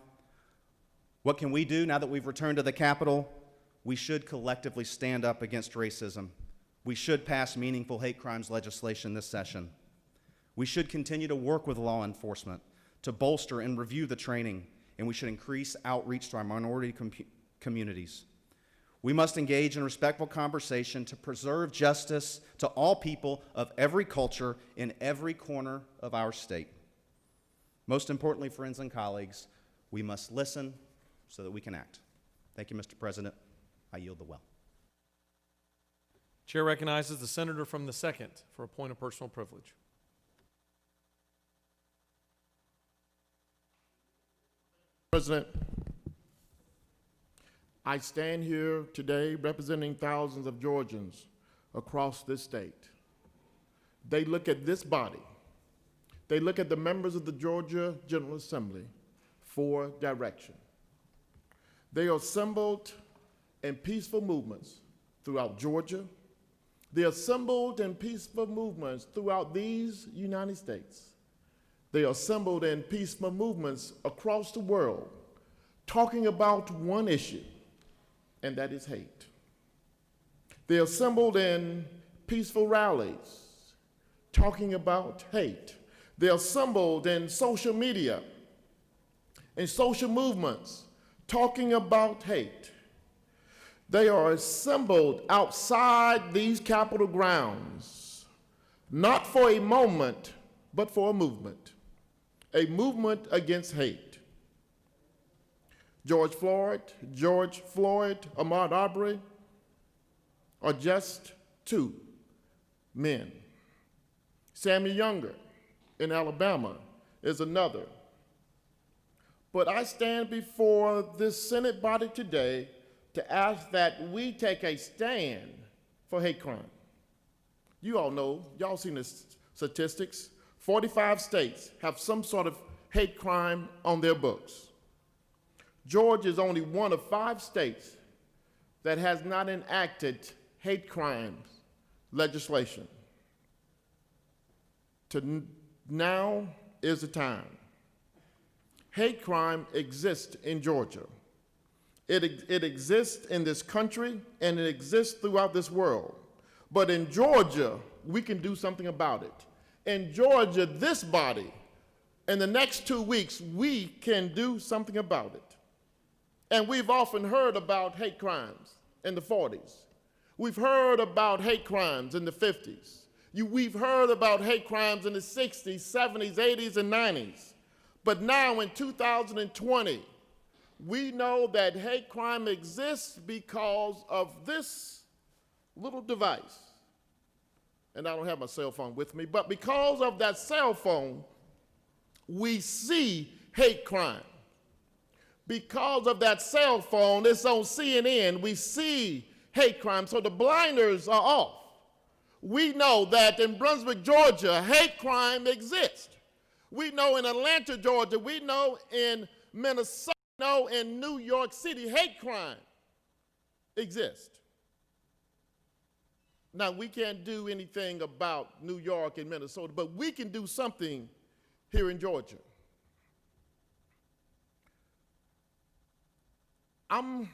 What can we do now that we've returned to the Capitol? We should collectively stand up against racism. We should pass meaningful hate crimes legislation this session. We should continue to work with law enforcement to bolster and review the training, and we should increase outreach to our minority communities. We must engage in respectful conversation to preserve justice to all people of every culture in every corner of our state. Most importantly, friends and colleagues, we must listen so that we can act. Thank you, Mr. President. I yield the well. Chair recognizes the senator from the 2nd for a point of personal privilege. President, I stand here today representing thousands of Georgians across this state. They look at this body, they look at the members of the Georgia General Assembly for direction. They are assembled in peaceful movements throughout Georgia. They are assembled in peaceful movements throughout these United States. They are assembled in peaceful movements across the world, talking about one issue, and that is hate. They are assembled in peaceful rallies, talking about hate. They are assembled in social media, in social movements, talking about hate. They are assembled outside these Capitol grounds, not for a moment, but for a movement against hate. George Floyd, Ahmaud Arbery are just two men. Sammy Younger in Alabama is another. But I stand before this Senate body today to ask that we take a stand for hate crime. You all know, y'all seen the statistics. 45 states have some sort of hate crime on their books. Georgia is only one of 5 states that has not enacted hate crimes legislation. Now is the time. Hate crime exists in Georgia. It exists in this country, and it exists throughout this world. But in Georgia, we can do something about it. In Georgia, this body, in the next 2 weeks, we can do something about it. And we've often heard about hate crimes in the 40s. We've heard about hate crimes in the 50s. We've heard about hate crimes in the 60s, 70s, 80s, and 90s. But now in 2020, we know that hate crime exists because of this little device. And I don't have my cell phone with me, but because of that cell phone, we see hate crime. Because of that cell phone, it's on CNN, we see hate crime, so the blinders are off. We know that in Brunswick, Georgia, hate crime exists. We know in Atlanta, Georgia, we know in Minnesota, we know in New York City, hate crime exists. Now, we can't do anything about New York and Minnesota, but we can do something here in Georgia. I'm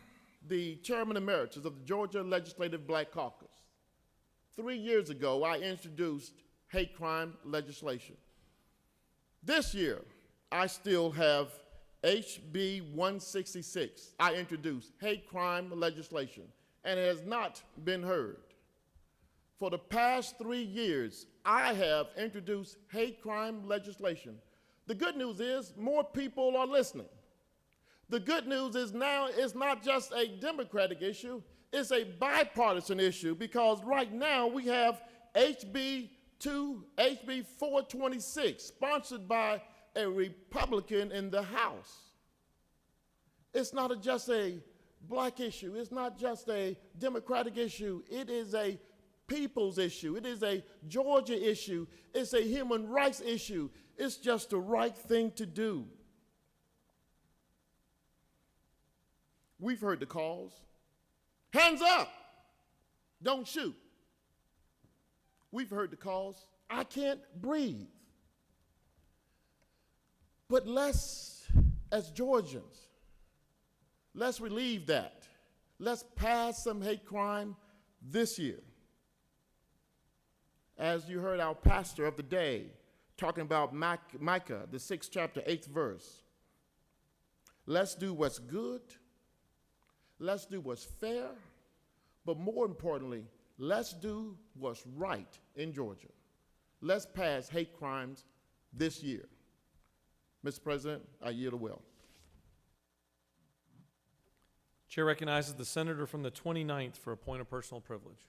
the chairman emeritus of the Georgia Legislative Black Caucus. 3 years ago, I introduced hate crime legislation. This year, I still have HB 166. I introduced hate crime legislation, and it has not been heard. For the past 3 years, I have introduced hate crime legislation. The good news is more people are listening. The good news is now it's not just a Democratic issue, it's a bipartisan issue, because right now we have HB 426, sponsored by a Republican in the House. It's not just a black issue, it's not just a Democratic issue, it is a people's issue, it is a Georgia issue, it's a human rights issue. It's just the right thing to do. We've heard the calls. Hands up, don't shoot. We've heard the calls. I can't breathe. But let's, as Georgians, let's relieve that. Let's pass some hate crime this year. As you heard our pastor of the day talking about Micah, the 6th chapter, 8th verse. Let's do what's good. Let's do what's fair, but more importantly, let's do what's right in Georgia. Let's pass hate crimes this year. Mr. President, I yield the will. Chair recognizes the senator from the 29th for a point of personal privilege.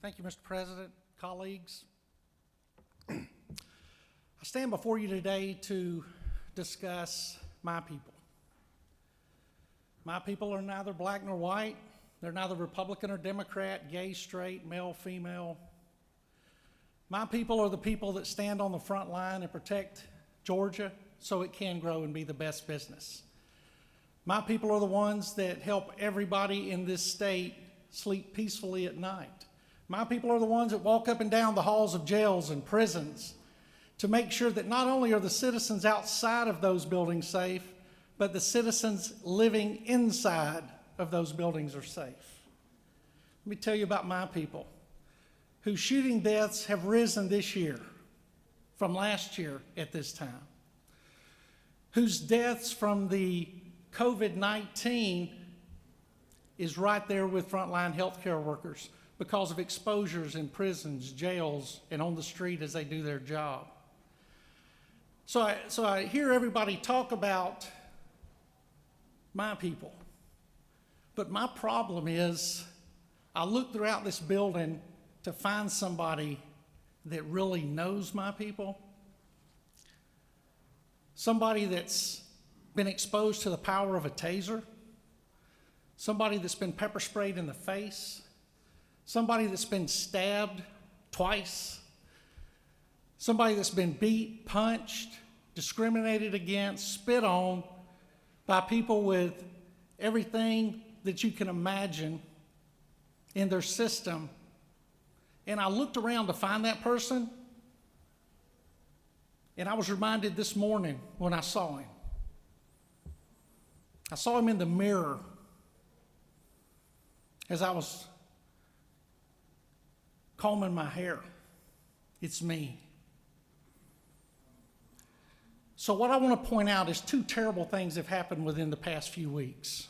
Thank you, Mr. President, colleagues. I stand before you today to discuss my people. My people are neither black nor white. They're neither Republican or Democrat, gay, straight, male, female. My people are the people that stand on the front line and protect Georgia so it can grow and be the best business. My people are the ones that help everybody in this state sleep peacefully at night. My people are the ones that walk up and down the halls of jails and prisons to make sure that not only are the citizens outside of those buildings safe, but the citizens living inside of those buildings are safe. Let me tell you about my people, whose shooting deaths have risen this year from last year at this time, whose deaths from the COVID-19 is right there with frontline healthcare workers, because of exposures in prisons, jails, and on the street as they do their job. So I hear everybody talk about my people, but my problem is I look throughout this building to find somebody that really knows my people, somebody that's been exposed to the power of a taser, somebody that's been pepper sprayed in the face, somebody that's been stabbed twice, somebody that's been beat, punched, discriminated against, spit on by people with everything that you can imagine in their system. And I looked around to find that person, and I was reminded this morning when I saw him. I saw him in the mirror as I was combing my hair. It's me. So what I want to point out is two terrible things have happened within the past few weeks.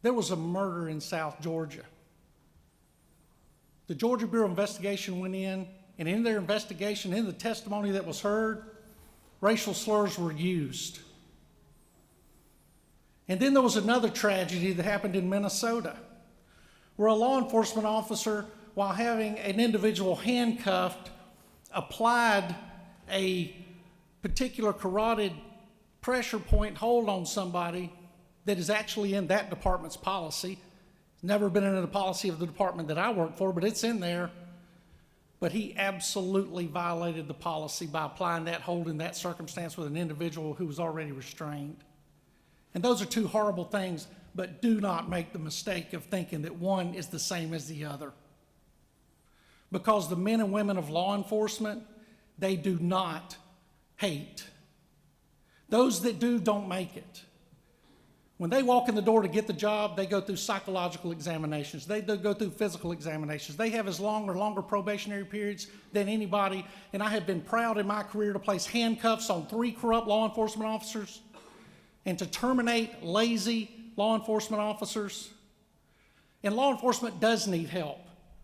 There was a murder in South Georgia. The Georgia Bureau of Investigation went in and in their investigation, in the testimony that was heard, racial slurs were used. And then there was another tragedy that happened in Minnesota, where a law enforcement officer, while having an individual handcuffed, applied a particular carotid pressure point hold on somebody that is actually in that department's policy. It's never been in the policy of the department that I work for, but it's in there. But he absolutely violated the policy by applying that hold in that circumstance with an individual who was already restrained. And those are two horrible things, but do not make the mistake of thinking that one is the same as the other. Because the men and women of law enforcement, they do not hate. Those that do don't make it. When they walk in the door to get the job, they go through psychological examinations. They go through physical examinations. They have as long or longer probationary periods than anybody. And I have been proud in my career to place handcuffs on 3 corrupt law enforcement officers and to terminate lazy law enforcement officers. And law enforcement does need help.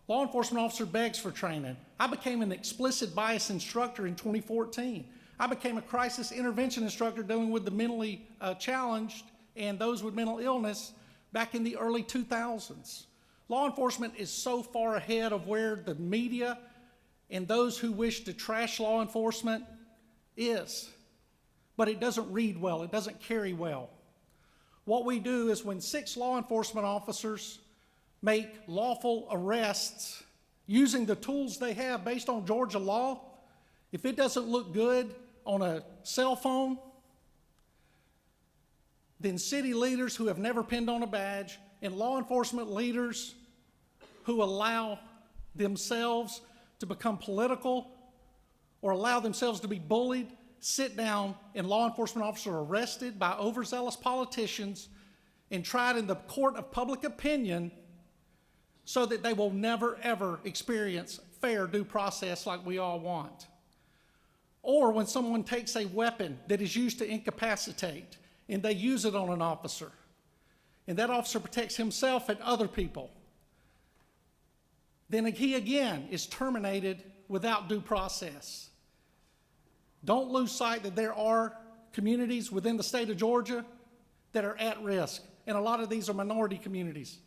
Law enforcement officer begs for training. I became an explicit bias instructor in 2014. I became a crisis intervention instructor dealing with the mentally challenged and those with mental illness back in the early 2000s. Law enforcement is so far ahead of where the media and those who wish to trash law enforcement is. But it doesn't read well, it doesn't carry well. What we do is when 6 law enforcement officers make lawful arrests using the tools they have based on Georgia law, if it doesn't look good on a cell phone, then city leaders who have never pinned on a badge and law enforcement leaders who allow themselves to become political or allow themselves to be bullied sit down and law enforcement officers are arrested by overzealous politicians and tried in the court of public opinion so that they will never ever experience fair due process like we all want. Or when someone takes a weapon that is used to incapacitate and they use it on an officer, and that officer protects himself and other people, then he again is terminated without due process. Don't lose sight that there are communities within the state of Georgia that are at risk, and a lot of these are minority communities.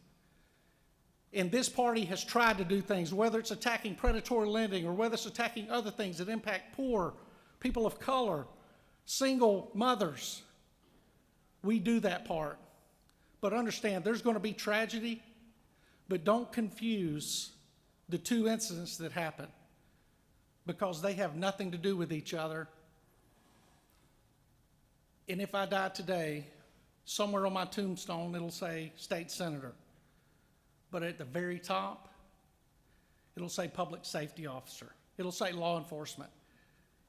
And this party has tried to do things, whether it's attacking predatory lending or whether it's attacking other things that impact poor, people of color, single mothers. We do that part. But understand, there's going to be tragedy, but don't confuse the two incidents that happen because they have nothing to do with each other. And if I die today, somewhere on my tombstone it'll say state senator. But at the very top, it'll say public safety officer. It'll say law enforcement.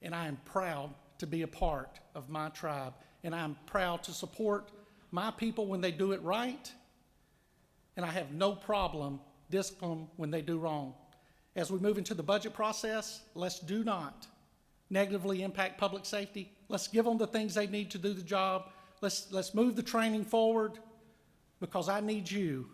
And I am proud to be a part of my tribe. And I'm proud to support my people when they do it right. And I have no problem disciplining when they do wrong. As we move into the budget process, let's do not negatively impact public safety. Let's give them the things they need to do the job. Let's move the training forward because I need you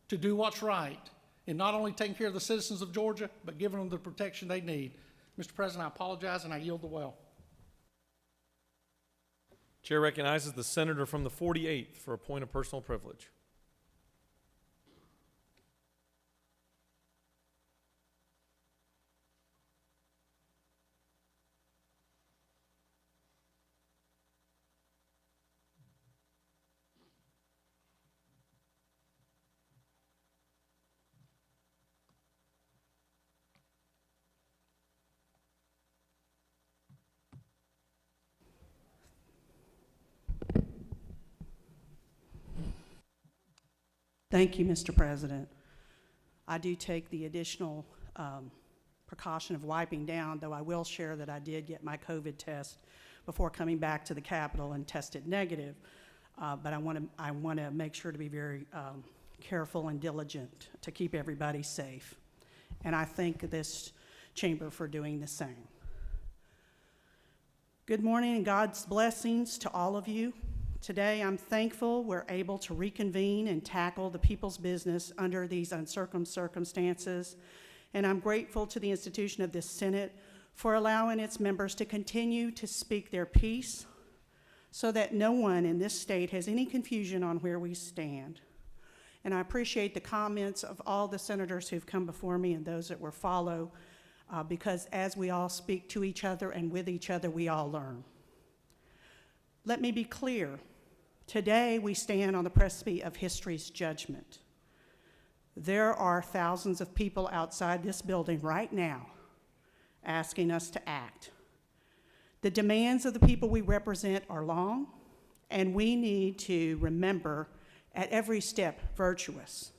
to do what's right in not only taking care of the citizens of Georgia, but giving them the protection they need. Mr. President, I apologize and I yield the well. Chair recognizes the senator from the 48th for a point of personal privilege. Thank you, Mr. President. I do take the additional precaution of wiping down, though I will share that I did get my COVID test before coming back to the Capitol and tested negative. But I want to make sure to be very careful and diligent to keep everybody safe. And I thank this chamber for doing the same. Good morning and God's blessings to all of you. Today, I'm thankful we're able to reconvene and tackle the people's business under these uncertain circumstances And I'm grateful to the institution of this Senate for allowing its members to continue to speak their piece so that no one in this state has any confusion on where we stand. And I appreciate the comments of all the senators who've come before me and those that will follow, because as we all speak to each other and with each other, we all learn. Let me be clear. Today, we stand on the precipice of history's judgment. There are thousands of people outside this building right now asking us to act. The demands of the people we represent are long, and we need to remember at every step virtuous.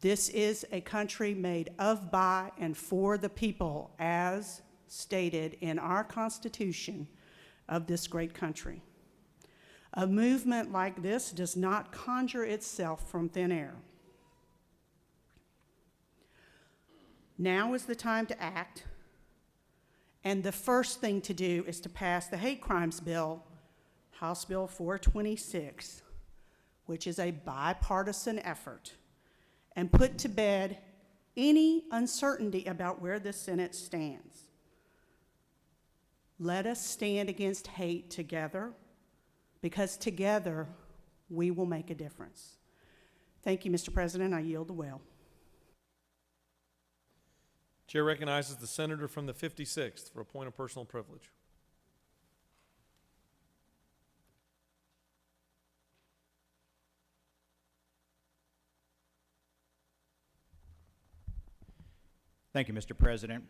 This is a country made of, by, and for the people, as stated in our Constitution of this great country. A movement like this does not conjure itself from thin air. Now is the time to act, and the first thing to do is to pass the hate crimes bill, House Bill 426, which is a bipartisan effort, and put to bed any uncertainty about where the Senate stands. Let us stand against hate together, because together we will make a difference. Thank you, Mr. President. I yield the well. Chair recognizes the senator from the 56th for a point of personal privilege. Thank you, Mr. President.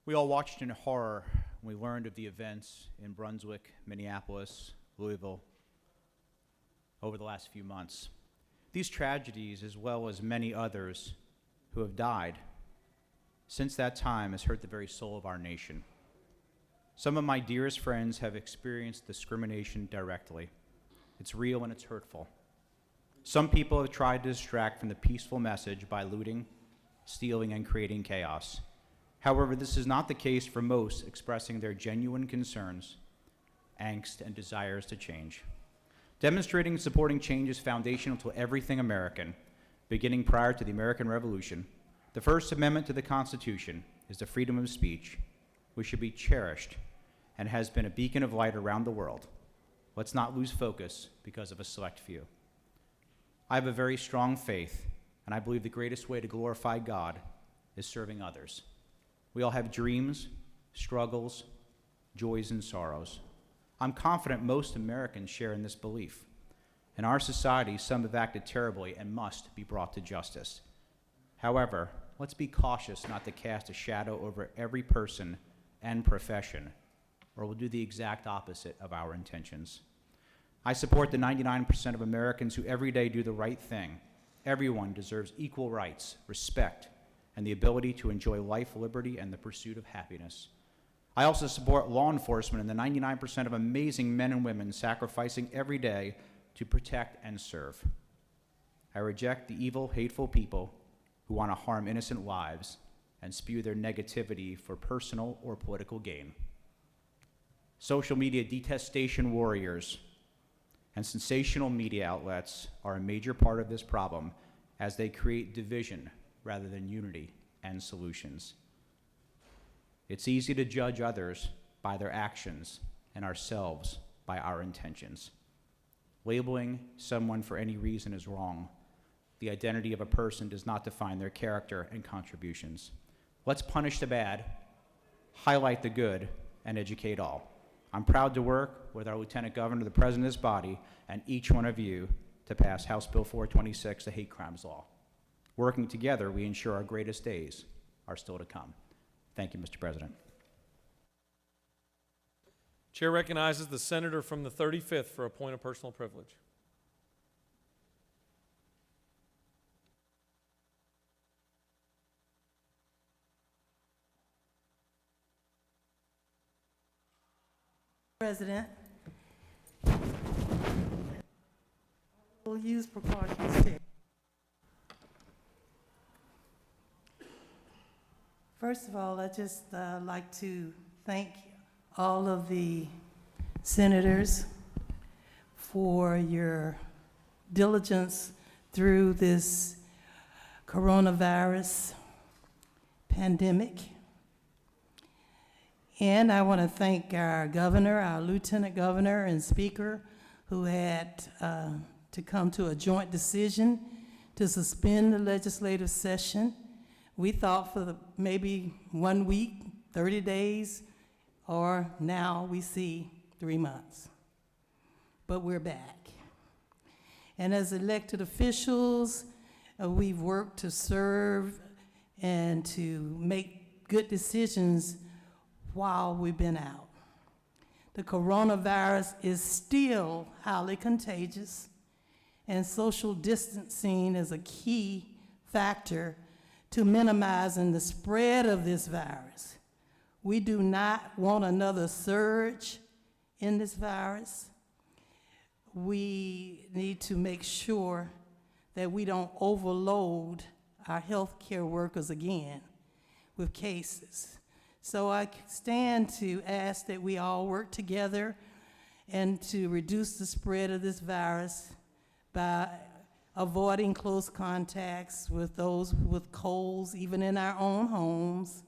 We all watched in horror when we learned of the events in Brunswick, Minneapolis, Louisville over the last few months. These tragedies, as well as many others who have died since that time, has hurt the very soul of our nation. Some of my dearest friends have experienced discrimination directly. It's real and it's hurtful. Some people have tried to distract from the peaceful message by looting, stealing, and creating chaos. However, this is not the case for most expressing their genuine concerns, angst, and desires to change. Demonstrating and supporting change is foundational to everything American. Beginning prior to the American Revolution, the First Amendment to the Constitution is the freedom of speech, which should be cherished and has been a beacon of light around the world. Let's not lose focus because of a select few. I have a very strong faith, and I believe the greatest way to glorify God is serving others. We all have dreams, struggles, joys, and sorrows. I'm confident most Americans share in this belief. In our society, some have acted terribly and must be brought to justice. However, let's be cautious not to cast a shadow over every person and profession, or we'll do the exact opposite of our intentions. I support the 99% of Americans who every day do the right thing. Everyone deserves equal rights, respect, and the ability to enjoy life, liberty, and the pursuit of happiness. I also support law enforcement and the 99% of amazing men and women sacrificing every day to protect and serve. I reject the evil, hateful people who want to harm innocent lives and spew their negativity for personal or political gain. Social media detestation warriors and sensational media outlets are a major part of this problem as they create division rather than unity and solutions. It's easy to judge others by their actions and ourselves by our intentions. Labeling someone for any reason is wrong. The identity of a person does not define their character and contributions. Let's punish the bad, highlight the good, and educate all. I'm proud to work with our Lieutenant Governor, the President of this body, and each one of you to pass House Bill 426, the hate crimes law. Working together, we ensure our greatest days are still to come. Thank you, Mr. President. Chair recognizes the senator from the 35th for a point of personal privilege. President, we'll use precautions too. First of all, I'd just like to thank all of the senators for your diligence through this coronavirus pandemic. And I want to thank our governor, our lieutenant governor and speaker who had to come to a joint decision to suspend the legislative session. We thought for maybe 1 week, 30 days, or now we see 3 months. But we're back. And as elected officials, we've worked to serve and to make good decisions while we've been out. The coronavirus is still highly contagious, and social distancing is a key factor to minimizing the spread of this virus. We do not want another surge in this virus. We need to make sure that we don't overload our healthcare workers again with cases. So I stand to ask that we all work together and to reduce the spread of this virus by avoiding close contacts with those with colds, even in our own homes,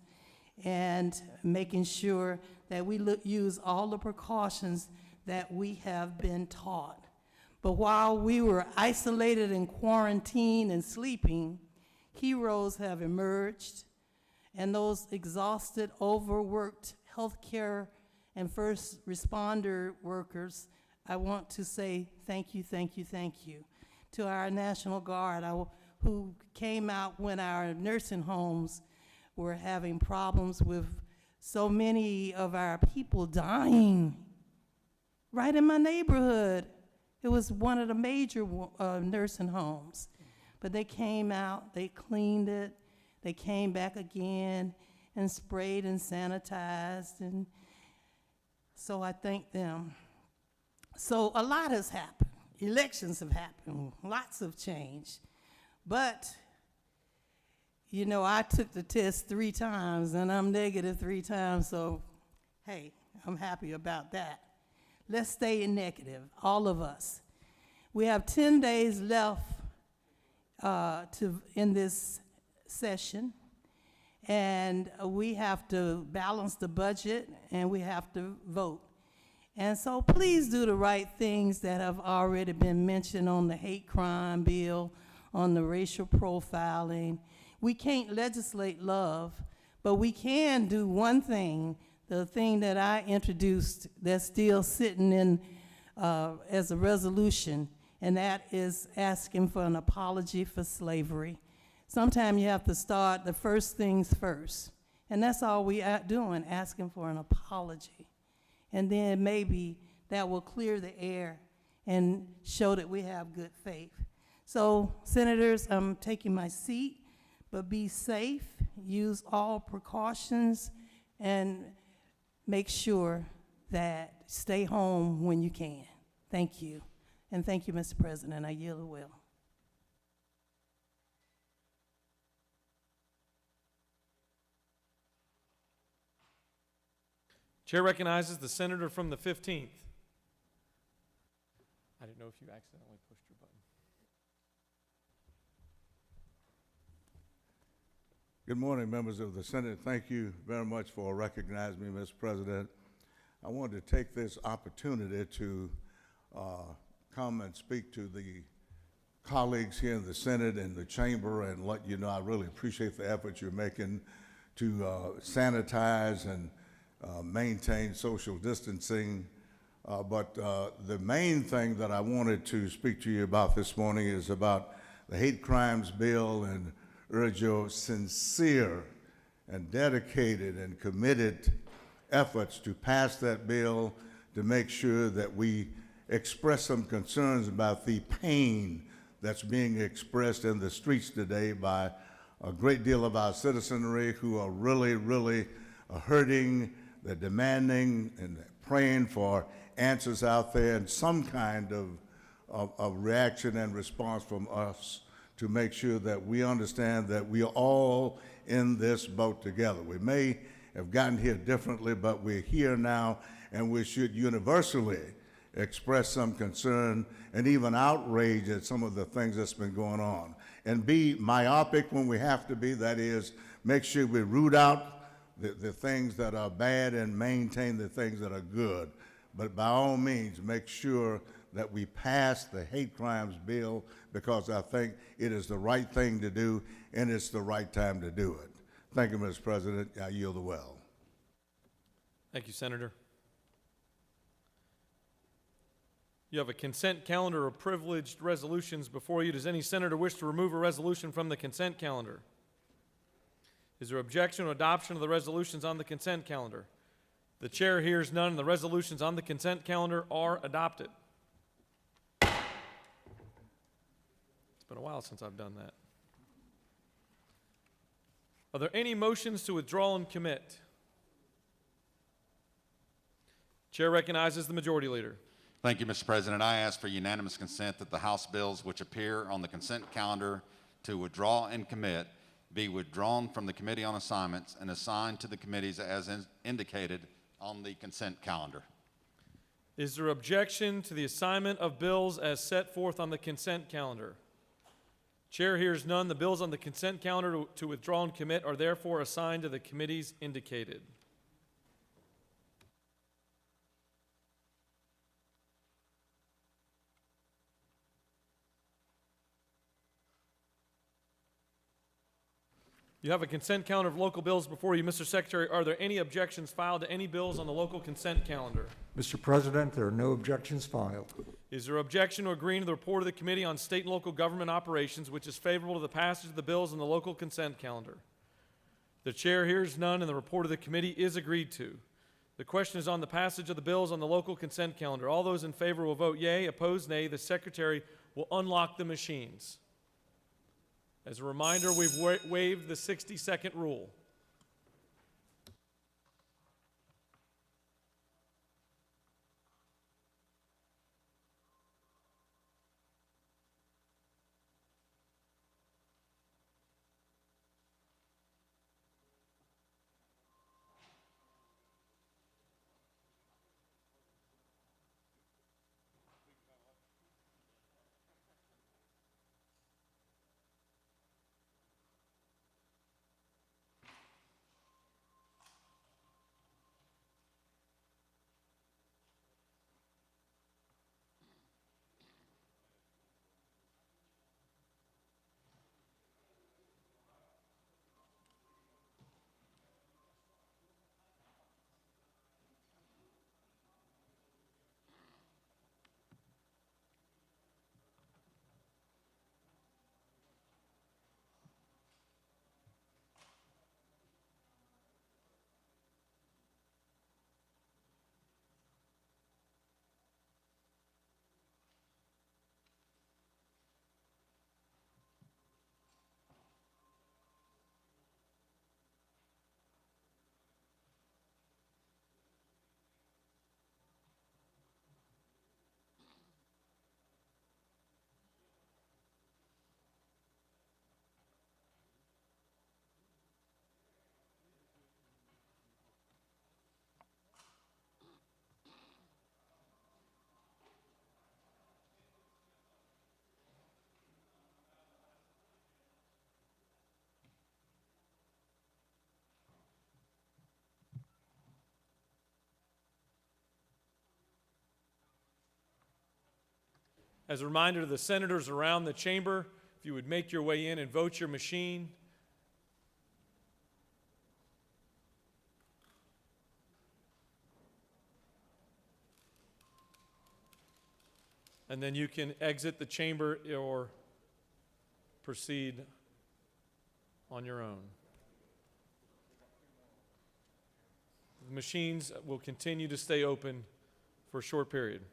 and making sure that we use all the precautions that we have been taught. But while we were isolated in quarantine and sleeping, heroes have emerged, and those exhausted, overworked healthcare and first responder workers, I want to say thank you, thank you, thank you. To our National Guard who came out when our nursing homes were having problems with so many of our people dying right in my neighborhood. It was one of the major nursing homes. But they came out, they cleaned it, they came back again and sprayed and sanitized, and so I thank them. So a lot has happened. Elections have happened, lots of change. But, you know, I took the test 3 times, and I'm negative 3 times, so, hey, I'm happy about that. Let's stay negative, all of us. We have 10 days left in this session, and we have to balance the budget, and we have to vote. And so please do the right things that have already been mentioned on the hate crime bill, on the racial profiling. We can't legislate love, but we can do one thing, the thing that I introduced that's still sitting in as a resolution, and that is asking for an apology for slavery. Sometimes you have to start the first things first, and that's all we are doing, asking for an apology. And then maybe that will clear the air and show that we have good faith. So, senators, I'm taking my seat, but be safe, use all precautions, and make sure that stay home when you can. Thank you. And thank you, Mr. President. I yield the will. Chair recognizes the senator from the 15th. I didn't know if you accidentally pushed your button. Good morning, members of the Senate. Thank you very much for recognizing me, Mr. President. I wanted to take this opportunity to come and speak to the colleagues here in the Senate and the chamber and let you know I really appreciate the effort you're making to sanitize and maintain social distancing. But the main thing that I wanted to speak to you about this morning is about the hate crimes bill, and urge your sincere and dedicated and committed efforts to pass that bill, to make sure that we express some concerns about the pain that's being expressed in the streets today by a great deal of our citizenry who are really, really hurting. They're demanding and praying for answers out there and some kind of reaction and response from us to make sure that we understand that we are all in this boat together. We may have gotten here differently, but we're here now, and we should universally express some concern and even outrage at some of the things that's been going on. And be myopic when we have to be, that is, make sure we root out the things that are bad and maintain the things that are good. But by all means, make sure that we pass the hate crimes bill, because I think it is the right thing to do and it's the right time to do it. Thank you, Mr. President. I yield the well. Thank you, Senator. You have a consent calendar of privileged resolutions before you. Does any senator wish to remove a resolution from the consent calendar? Is there objection or adoption of the resolutions on the consent calendar? The chair hears none, and the resolutions on the consent calendar are adopted. It's been a while since I've done that. Are there any motions to withdraw and commit? Chair recognizes the majority leader. Thank you, Mr. President. I ask for unanimous consent that the House bills which appear on the consent calendar to withdraw and commit be withdrawn from the Committee on Assignments and assigned to the committees as indicated on the consent calendar. Is there objection to the assignment of bills as set forth on the consent calendar? Chair hears none. The bills on the consent calendar to withdraw and commit are therefore assigned to the committees indicated. You have a consent calendar of local bills before you. Mr. Secretary, are there any objections filed to any bills on the local consent calendar? Mr. President, there are no objections filed. Is there objection to agreeing to the report of the Committee on State and Local Government Operations, which is favorable to the passage of the bills on the local consent calendar? The chair hears none, and the report of the committee is agreed to. The question is on the passage of the bills on the local consent calendar. All those in favor will vote yea, opposed nay. The Secretary will unlock the machines. As a reminder, we've waived the 60-second rule. As a reminder to the senators around the chamber, if you would make your way in and vote your machine. And then you can exit the chamber or proceed on your own. The machines will continue to stay open for a short period.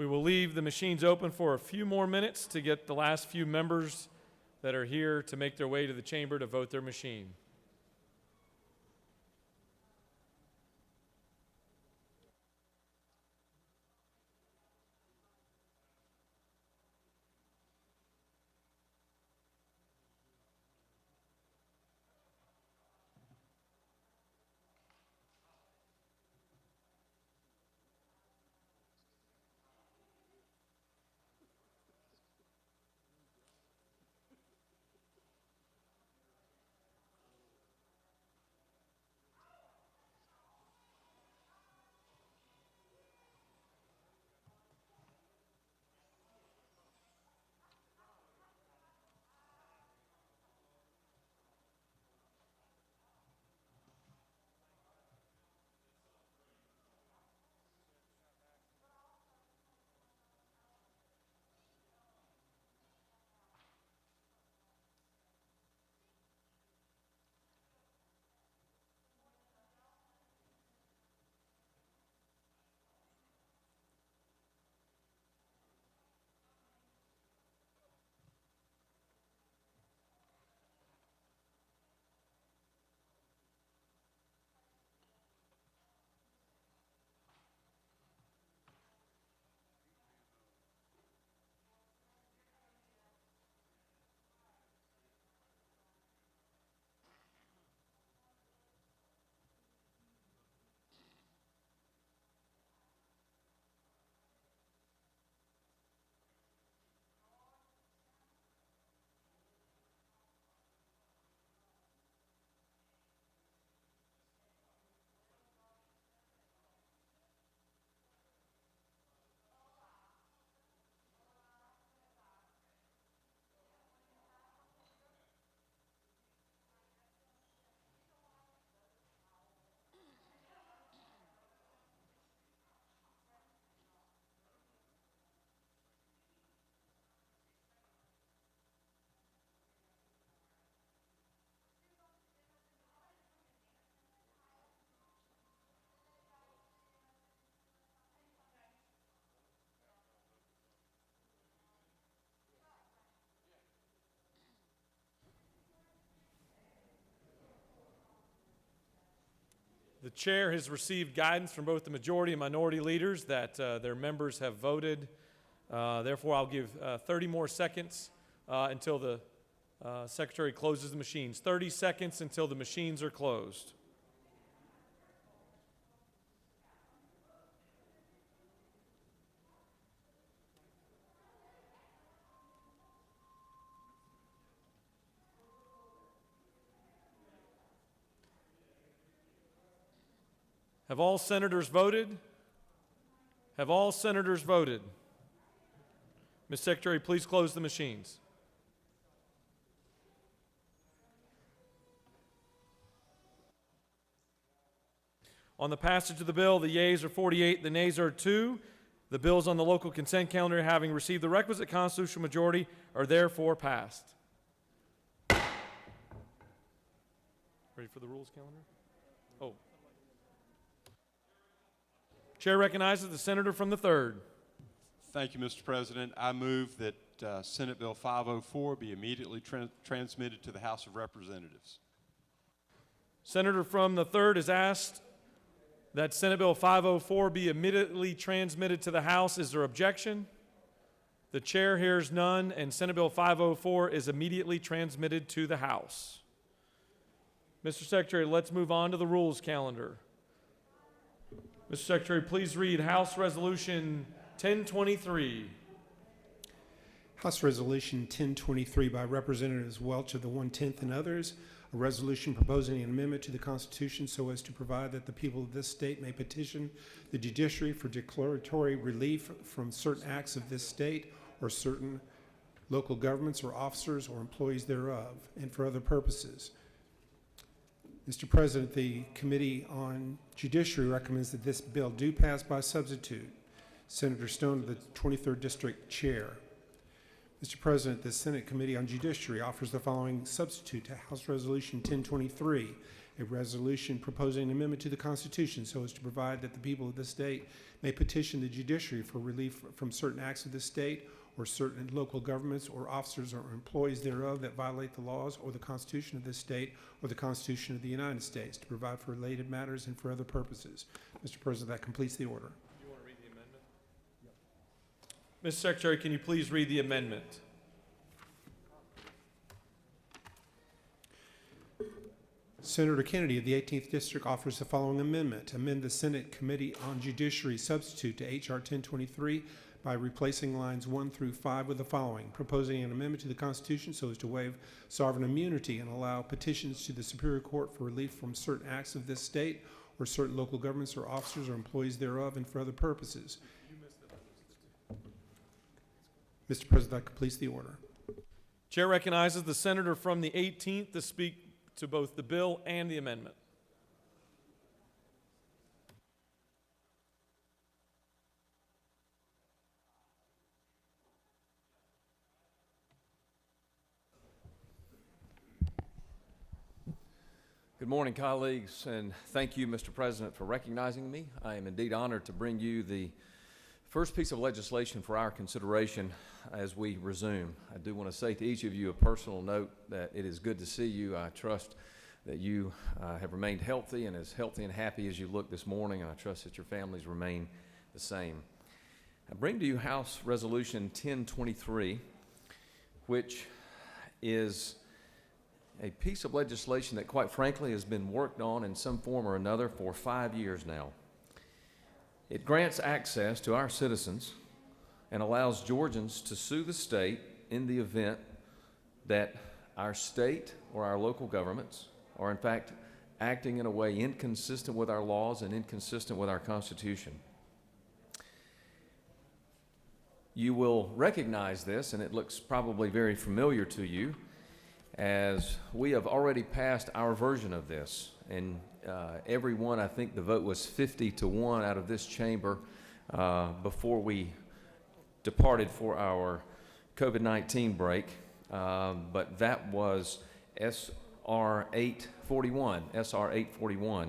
We will leave the machines open for a few more minutes to get the last few members that are here to make their way to the chamber to vote their machine. The chair has received guidance from both the majority and minority leaders that their members have voted. Therefore, I'll give 30 more seconds until the secretary closes the machines. 30 seconds until the machines are closed. Have all senators voted? Have all senators voted? Ms. Secretary, please close the machines. On the passage of the bill, the yeas are 48, the nays are 2. The bills on the local consent calendar, having received the requisite constitutional majority, are therefore passed. Ready for the rules calendar? Oh. Chair recognizes the senator from the 3rd. Thank you, Mr. President. I move that Senate Bill 504 be immediately transmitted to the House of Representatives. Senator from the 3rd has asked that Senate Bill 504 be immediately transmitted to the House. Is there objection? The chair hears none, and Senate Bill 504 is immediately transmitted to the House. Mr. Secretary, let's move on to the rules calendar. Mr. Secretary, please read House Resolution 1023. House Resolution 1023 by Representatives Welch of the 110th and others, a resolution proposing an amendment to the Constitution so as to provide that the people of this state may petition the judiciary for declaratory relief from certain acts of this state or certain local governments or officers or employees thereof, and for other purposes. Mr. President, the Committee on Judiciary recommends that this bill do pass by substitute. Senator Stone, the 23rd District Chair. Mr. President, the Senate Committee on Judiciary offers the following substitute to House Resolution 1023, A resolution proposing an amendment to the Constitution so as to provide that the people of this state may petition the judiciary for relief from certain acts of this state or certain local governments or officers or employees thereof that violate the laws or the Constitution of this state or the Constitution of the United States, to provide for related matters and for other purposes. Mr. President, that completes the order. You want to read the amendment? Yep. Mr. Secretary, can you please read the amendment? Senator Kennedy of the 18th District offers the following amendment. Amend the Senate Committee on Judiciary substitute to H.R. 1023 by replacing lines 1 through 5 with the following: proposing an amendment to the Constitution so as to waive sovereign immunity and allow petitions to the Superior Court for relief from certain acts of this state or certain local governments or officers or employees thereof and for other purposes. Mr. President, that completes the order. Chair recognizes the senator from the 18th to speak to both the bill and the amendment. Good morning, colleagues, and thank you, Mr. President, for recognizing me. I am indeed honored to bring you the first piece of legislation for our consideration as we resume. I do want to say to each of you a personal note that it is good to see you. I trust that you have remained healthy and and happy as you look this morning, and I trust that your families remain the same. I bring to you House Resolution 1023, which is a piece of legislation that, quite frankly, has been worked on in some form or another for 5 years now. It grants access to our citizens and allows Georgians to sue the state in the event that our state or our local governments are, in fact, acting in a way inconsistent with our laws and inconsistent with our Constitution. You will recognize this, and it looks probably very familiar to you, as we have already passed our version of this. And everyone, I think the vote was 50-1 out of this chamber before we departed for our COVID-19 break. But that was SR 841.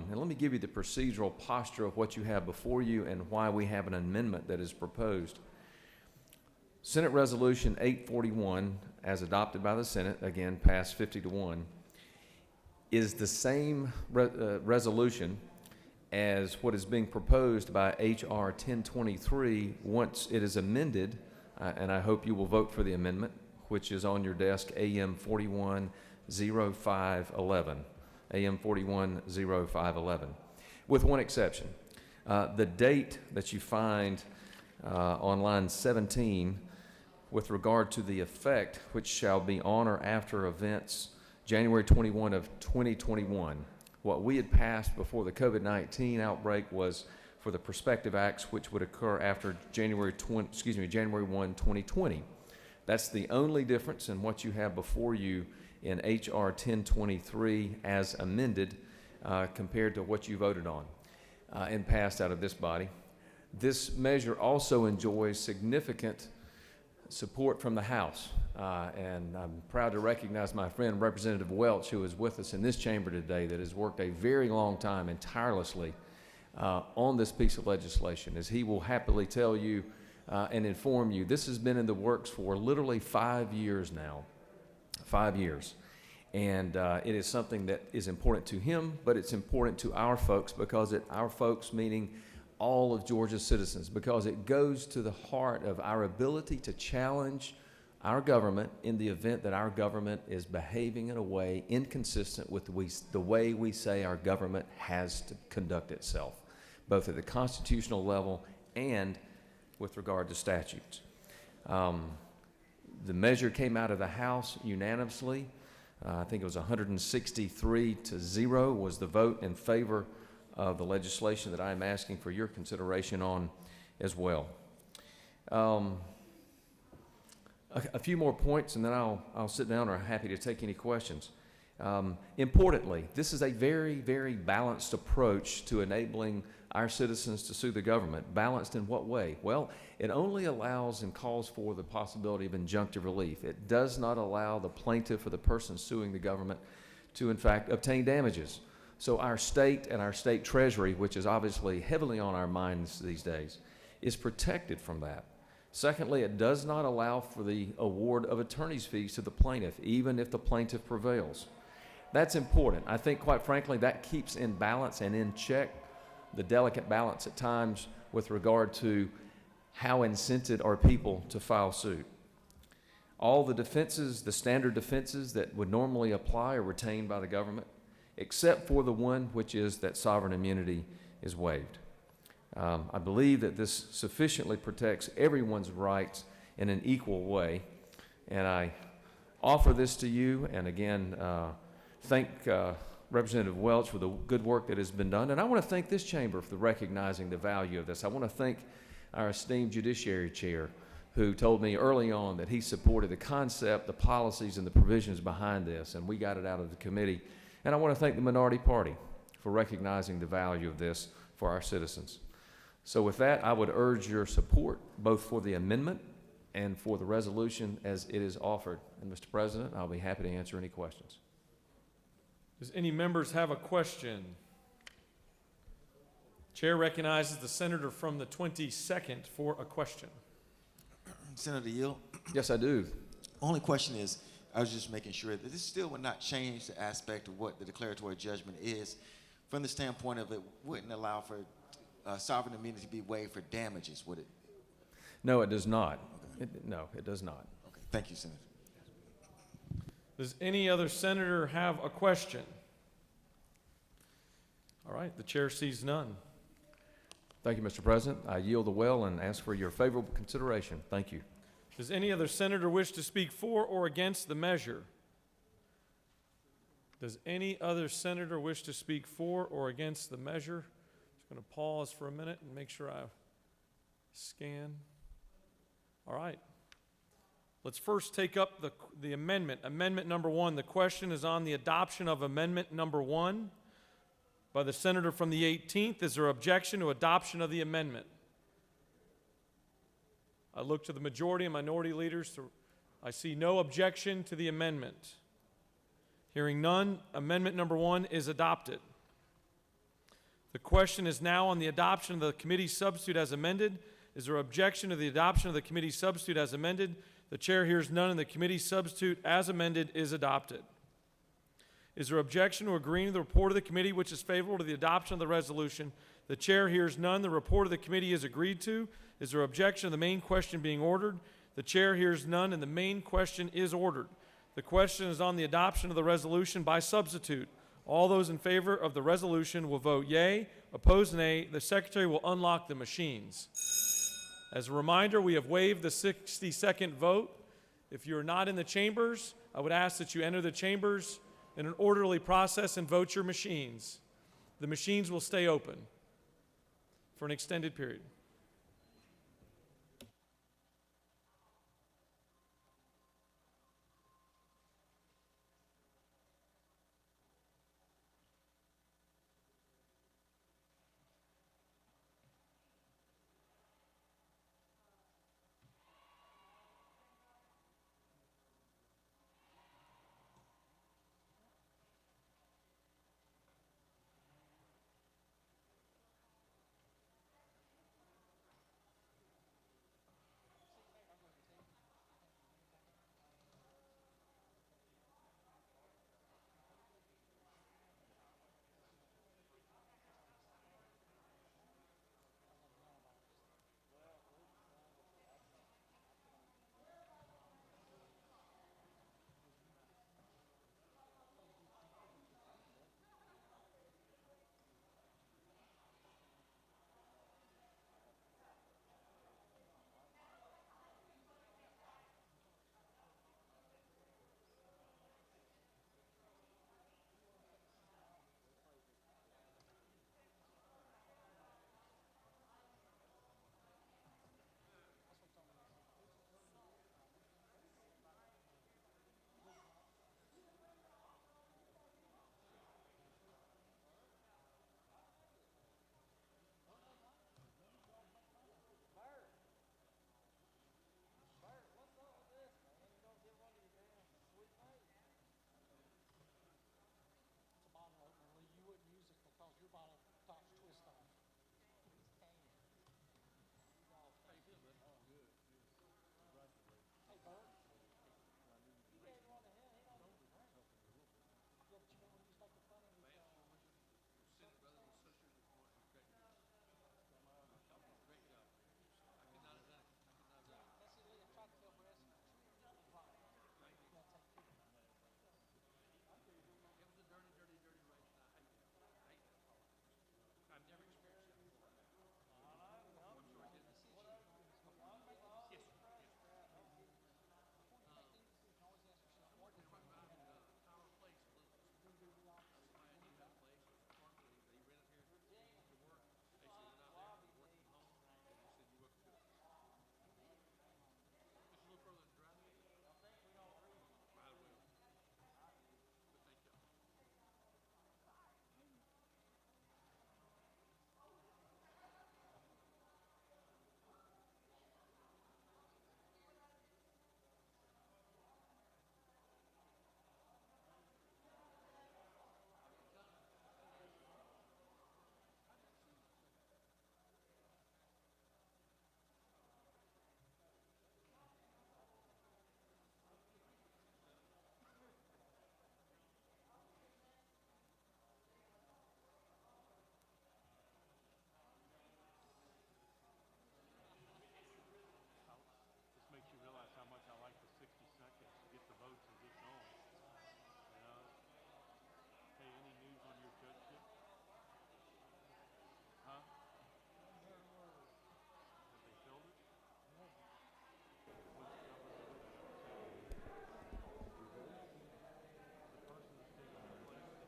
And let me give you the procedural posture of what you have before you and why we have an amendment that is proposed. Senate Resolution 841, as adopted by the Senate, again passed 50-1, is the same resolution as what is being proposed by H.R. 1023 once it is amended, and I hope you will vote for the amendment, which is on your desk, AM 410511. AM 410511, with one exception. The date that you find on line 17 with regard to the effect, which shall be on or after events January 21 of 2021. What we had passed before the COVID-19 outbreak was for the prospective acts which would occur after January 1, 2020. That's the only difference in what you have before you in H.R. 1023 as amended compared to what you voted on and passed out of this body. This measure also enjoys significant support from the House, and I'm proud to recognize my friend Representative Welch, who is with us in this chamber today, that has worked a very long time and tirelessly on this piece of legislation. As he will happily tell you and inform you, this has been in the works for literally 5 years now. 5 years. And it is something that is important to him, but it's important to our folks, because our folks meaning all of Georgia's citizens, because it goes to the heart of our ability to challenge our government in the event that our government is behaving in a way inconsistent with the way we say our government has to conduct itself, both at the constitutional level and with regard to statutes. The measure came out of the House unanimously. I think it was 163-0 was the vote in favor of the legislation that I am asking for your consideration on as well. A few more points, and then I'll sit down, or I'm happy to take any questions. Importantly, this is a very, very balanced approach to enabling our citizens to sue the government. Balanced in what way? Well, it only allows and calls for the possibility of injunctive relief. It does not allow the plaintiff or the person suing the government to, in fact, obtain damages. So our state and our state treasury, which is obviously heavily on our minds these days, is protected from that. Secondly, it does not allow for the award of attorney's fees to the plaintiff, even if the plaintiff prevails. That's important. I think, quite frankly, that keeps in balance and in check the delicate balance at times with regard to how incented are people to file suit. All the defenses, the standard defenses that would normally apply are retained by the government, except for the one which is that sovereign immunity is waived. I believe that this sufficiently protects everyone's rights in an equal way, and I offer this to you, and again, thank Representative Welch for the good work that has been done, and I want to thank this chamber for recognizing the value of this. I want to thank our esteemed Judiciary Chair, who told me early on that he supported the concept, the policies, and the provisions behind this, and we got it out of the committee. And I want to thank the minority party for recognizing the value of this for our citizens. So with that, I would urge your support both for the amendment and for the resolution as it is offered. And Mr. President, I'll be happy to answer any questions. Does any members have a question? Chair recognizes the senator from the 22nd for a question. Senator Yield? Yes, I do. Only question is, I was just making sure that this still would not change the aspect of what the declaratory judgment is from the standpoint of it wouldn't allow for sovereign immunity to be waived for damages, would it? No, it does not. No, it does not. Okay, thank you, Senator. Does any other senator have a question? All right, the chair sees none. Thank you, Mr. President. I yield the well and ask for your favorable consideration. Thank you. Does any other senator wish to speak for or against the measure? Does any other senator wish to speak for or against the measure? Just going to pause for a minute and make sure I scan. All right. Let's first take up the amendment. Amendment number 1. The question is on the adoption of amendment number 1 by the senator from the 18th. Is there objection to adoption of the amendment? I look to the majority and minority leaders. I see no objection to the amendment. Hearing none, amendment number 1 is adopted. The question is now on the adoption of the committee substitute as amended. Is there objection to the adoption of the committee substitute as amended? The chair hears none, and the committee substitute as amended is adopted. Is there objection to agreeing to the report of the committee which is favorable to the adoption of the resolution? The chair hears none. The report of the committee is agreed to. Is there objection to the main question being ordered? The chair hears none, and the main question is ordered. The question is on the adoption of the resolution by substitute. All those in favor of the resolution will vote yea. Opposed, nay. The secretary will unlock the machines. As a reminder, we have waived the 60-second vote. If you're not in the chambers, I would ask that you enter the chambers in an orderly process and vote your machines. The machines will stay open for an extended period.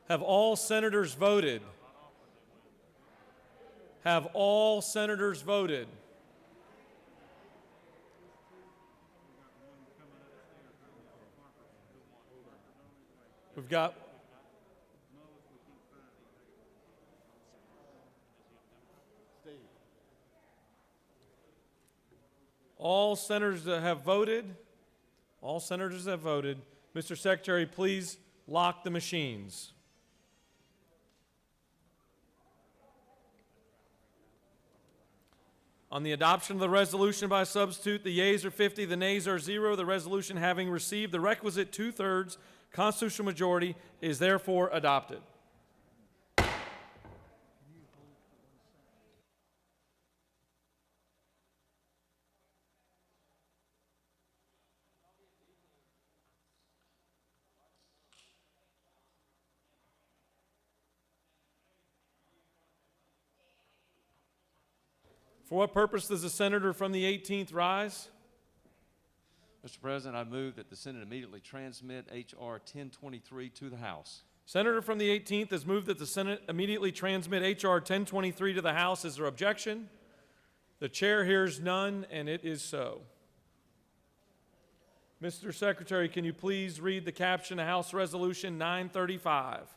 Have all senators voted? Have all senators voted? We've got all senators that have voted. All senators have voted. Mr. Secretary, please lock the machines. On the adoption of the resolution by substitute, the yeas are 50, the nays are 0. The resolution, having received the requisite 2/3 constitutional majority, is therefore adopted. For what purpose does the senator from the 18th rise? Mr. President, I move that the Senate immediately transmit H.R. 1023 to the House. Senator from the 18th has moved that the Senate immediately transmit H.R. 1023 to the House. Is there objection? The chair hears none, and it is so. Mr. Secretary, can you please read the caption of House Resolution 935?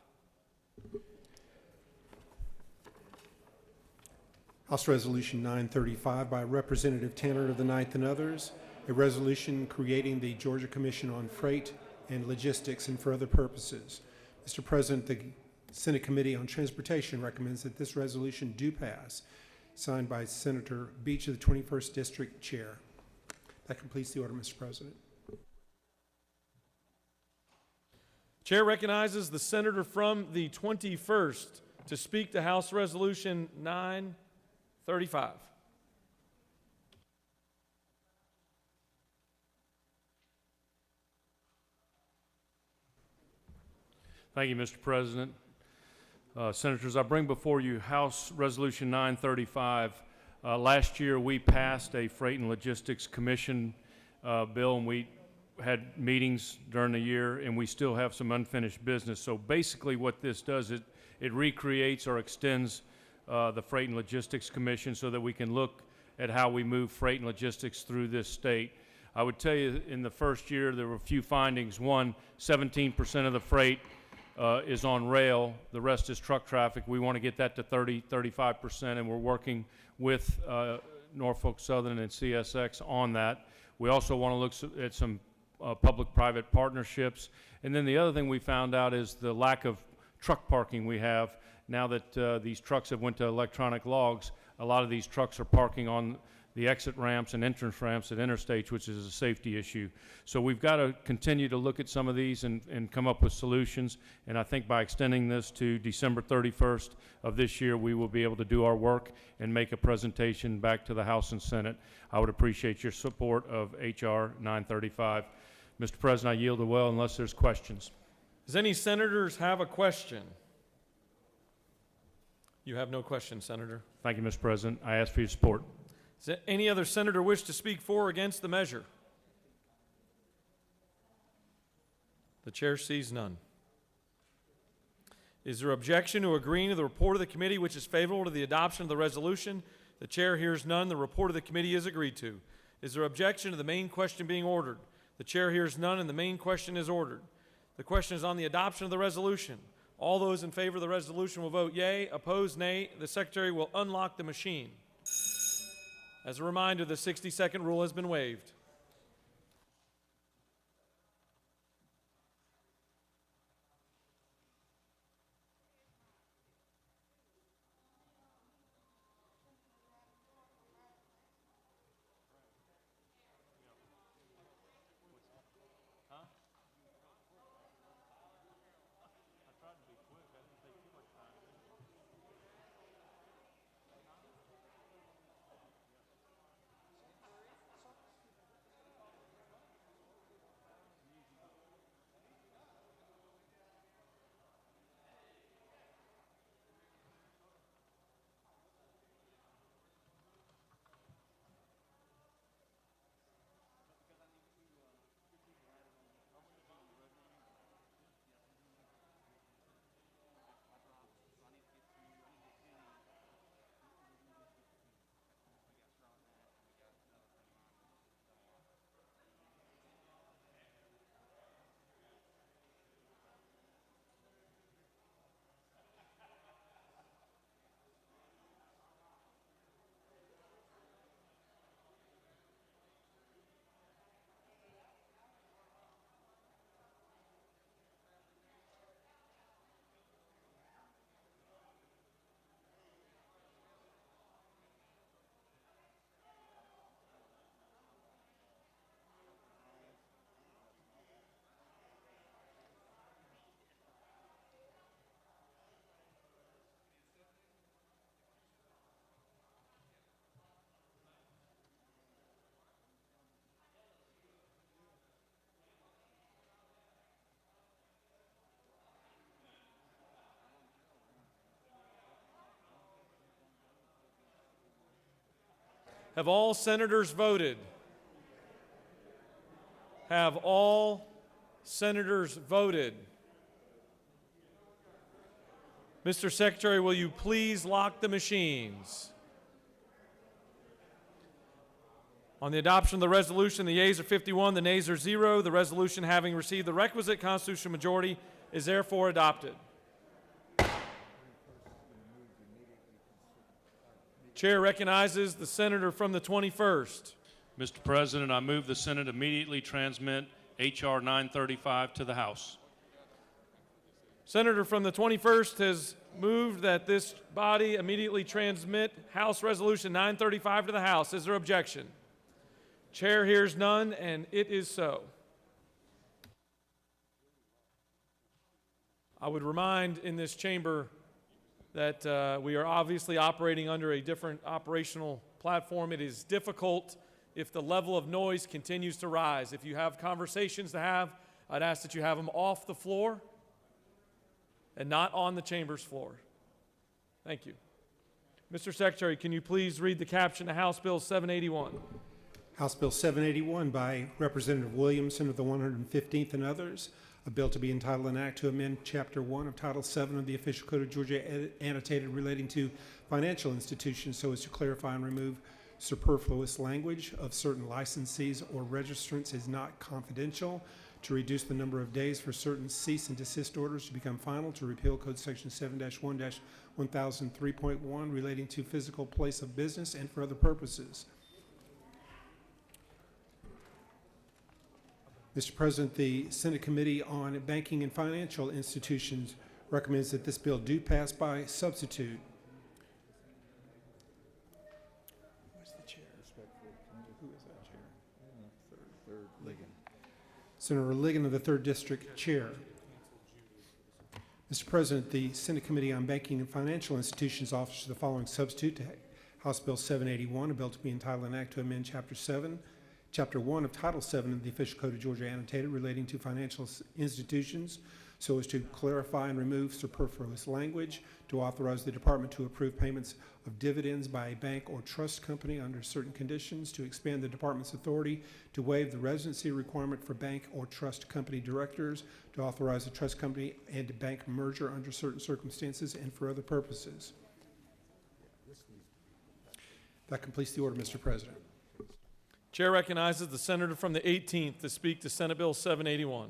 House Resolution 935 by Representative Tanner of the 9th and others, a resolution creating the Georgia Commission on Freight and Logistics and for other purposes. Mr. President, the Senate Committee on Transportation recommends that this resolution do pass, signed by Senator Beach of the 21st District Chair. That completes the order, Mr. President. Chair recognizes the senator from the 21st to speak to House Resolution 935. Thank you, Mr. President. Senators, I bring before you House Resolution 935. Last year, we passed a Freight and Logistics Commission bill, and we had meetings during the year, and we still have some unfinished business. So basically what this does is it recreates or extends the Freight and Logistics Commission so that we can look at how we move freight and logistics through this state. I would tell you in the first year there were a few findings. One, 17% of the freight is on rail. The rest is truck traffic. We want to get that to 35%, and we're working with Norfolk Southern and CSX on that. We also want to look at some public-private partnerships. And then the other thing we found out is the lack of truck parking we have. Now that these trucks have went to electronic logs, a lot of these trucks are parking on the exit ramps and entrance ramps at interstates, which is a safety issue. So we've got to continue to look at some of these and come up with solutions. And I think by extending this to December 31st of this year, we will be able to do our work and make a presentation back to the House and Senate. I would appreciate your support of H.R. 935. Mr. President, I yield the well unless there's questions. Does any senators have a question? You have no question, Senator. Thank you, Mr. President. I ask for your support. Does any other senator wish to speak for or against the measure? The chair sees none. Is there objection to agreeing to the report of the committee which is favorable to the adoption of the resolution? The chair hears none. The report of the committee is agreed to. Is there objection to the main question being ordered? The chair hears none, and the main question is ordered. The question is on the adoption of the resolution. All those in favor of the resolution will vote yea. Opposed, nay. The secretary will unlock the machine. As a reminder, the 60-second rule has been waived. Have all senators voted? Have all senators voted? Mr. Secretary, will you please lock the machines? On the adoption of the resolution, the yeas are 51, the nays are 0. The resolution, having received the requisite constitutional majority, is therefore adopted. Chair recognizes the senator from the 21st. Mr. President, I move the Senate immediately transmit H.R. 935 to the House. Senator from the 21st has moved that this body immediately transmit House Resolution 935 to the House. Is there objection? Chair hears none, and it is so. I would remind in this chamber that we are obviously operating under a different operational platform. It is difficult if the level of noise continues to rise. If you have conversations to have, I'd ask that you have them off the floor and not on the chamber's floor. Thank you. Mr. Secretary, can you please read the caption to House Bill 781? House Bill 781 by Representative Williamson of the 115th and others, a bill to be entitled an act to amend Chapter 1 of Title 7 of the Official Code of Georgia annotated relating to financial institutions so as to clarify and remove superfluous language of certain licensees or registrants is not confidential, to reduce the number of days for certain cease and desist orders to become final, to repeal Code Section 7-1-1003.1 relating to physical place of business, and for other purposes. Mr. President, the Senate Committee on Banking and Financial Institutions recommends that this bill do pass by substitute. Where's the chair? Who is that chair? Third Ligon. Senator Ligon of the 3rd District Chair. Mr. President, the Senate Committee on Banking and Financial Institutions offers the following substitute to House Bill 781, a bill to be entitled an act to amend Chapter 1 of Title 7 of the Official Code of Georgia annotated relating to financial institutions so as to clarify and remove superfluous language, to authorize the department to approve payments of dividends by a bank or trust company under certain conditions, to expand the department's authority to waive the residency requirement for bank or trust company directors, to authorize a trust company and bank merger under certain circumstances, and for other purposes. That completes the order, Mr. President. Chair recognizes the senator from the 18th to speak to Senate Bill 781.